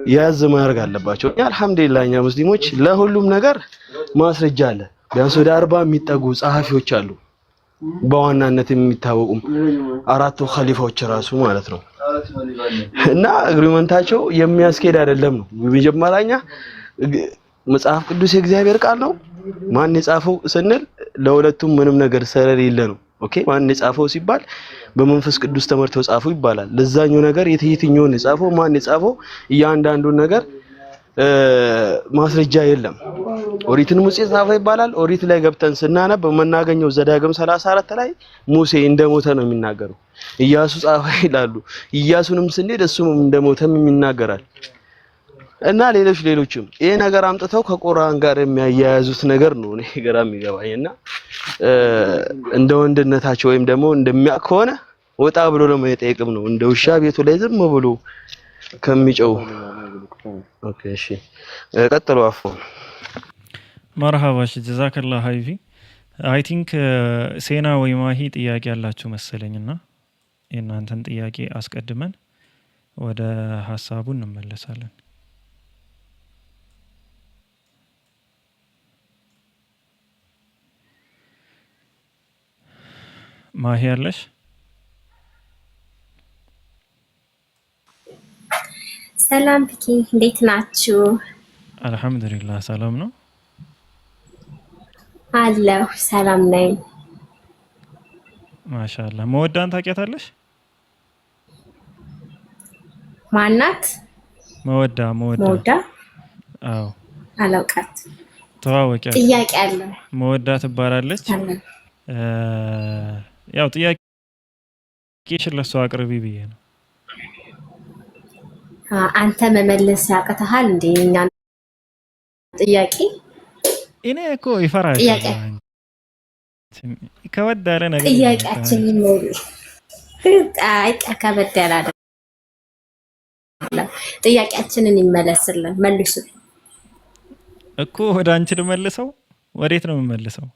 ያዝ ማድረግ አለባቸው። አልሐምዱሊላህ እኛ ሙስሊሞች ለሁሉም ነገር ማስረጃ አለ። ቢያንስ ወደ 40 የሚጠጉ ጸሐፊዎች አሉ፣ በዋናነት የሚታወቁም አራቱ ኸሊፋዎች ራሱ ማለት ነው። እና አግሪመንታቸው የሚያስኬድ አይደለም ነው። መጀመሪያኛ መጽሐፍ ቅዱስ የእግዚአብሔር ቃል ነው ማን የጻፈው ስንል ለሁለቱም ምንም ነገር ስለሌለ ነው። ኦኬ ማን የጻፈው ሲባል በመንፈስ ቅዱስ ተመርተው ጻፈው ይባላል። ለዛኛው ነገር የትኛውን የጻፈው ማን የጻፈው እያንዳንዱን ነገር ማስረጃ የለም። ኦሪትን ሙሴ ጻፈው ይባላል። ኦሪት ላይ ገብተን ስናነብ በመናገኘው ዘዳግም 34 ላይ ሙሴ እንደሞተ ነው የሚናገረው። ኢያሱ ጻፈ ይላሉ። ኢያሱንም ስንሄድ እሱም እንደሞተም ይናገራል። እና ሌሎችም ይሄ ነገር አምጥተው ከቁርአን ጋር የሚያያዙት ነገር ነው እኔ ግራ የሚገባኝና እንደ ወንድነታቸው ወይም ደግሞ እንደሚያውቅ ከሆነ ወጣ ብሎ ነው የጠየቅም ነው እንደ ውሻ ቤቱ ላይ ዝም ብሎ ከሚጨው። ኦኬ እሺ ቀጥሉ። አፎ መርሃባሽ ጀዛከላህ ሀይፊ። አይ ቲንክ ሴና ወይ ማሂ ጥያቄ ያላችሁ መሰለኝና የእናንተን ጥያቄ አስቀድመን ወደ ሀሳቡ እንመለሳለን። ማሂ ያለሽ? ሰላም ፒኪ፣ እንዴት ናችሁ? አልሐምዱሊላህ ሰላም ነው አለሁ። ሰላም ነኝ ማሻአላህ። መወዳን ታውቂያታለሽ? ማናት? መወዳ አዎ አላውቃት። ተዋወቂያት? ጥያቄ አለ። መወዳ ትባላለች። ያው ጥያቄሽን ለሷ አቅርቢ ብዬ ነው። አንተ መመለስ ያቅተሃል እንዴ? እኛ ጥያቄ እኔ እኮ ይፈራል። ጥያቄ ከበድ ያለ ነገር ጥያቄያችን ነው። ከበድ ያለ አይደለም። ጥያቄያችንን ይመለስልን መልሱ እኮ ወደ አንቺ ልመልሰው። ወዴት ነው የምመልሰው?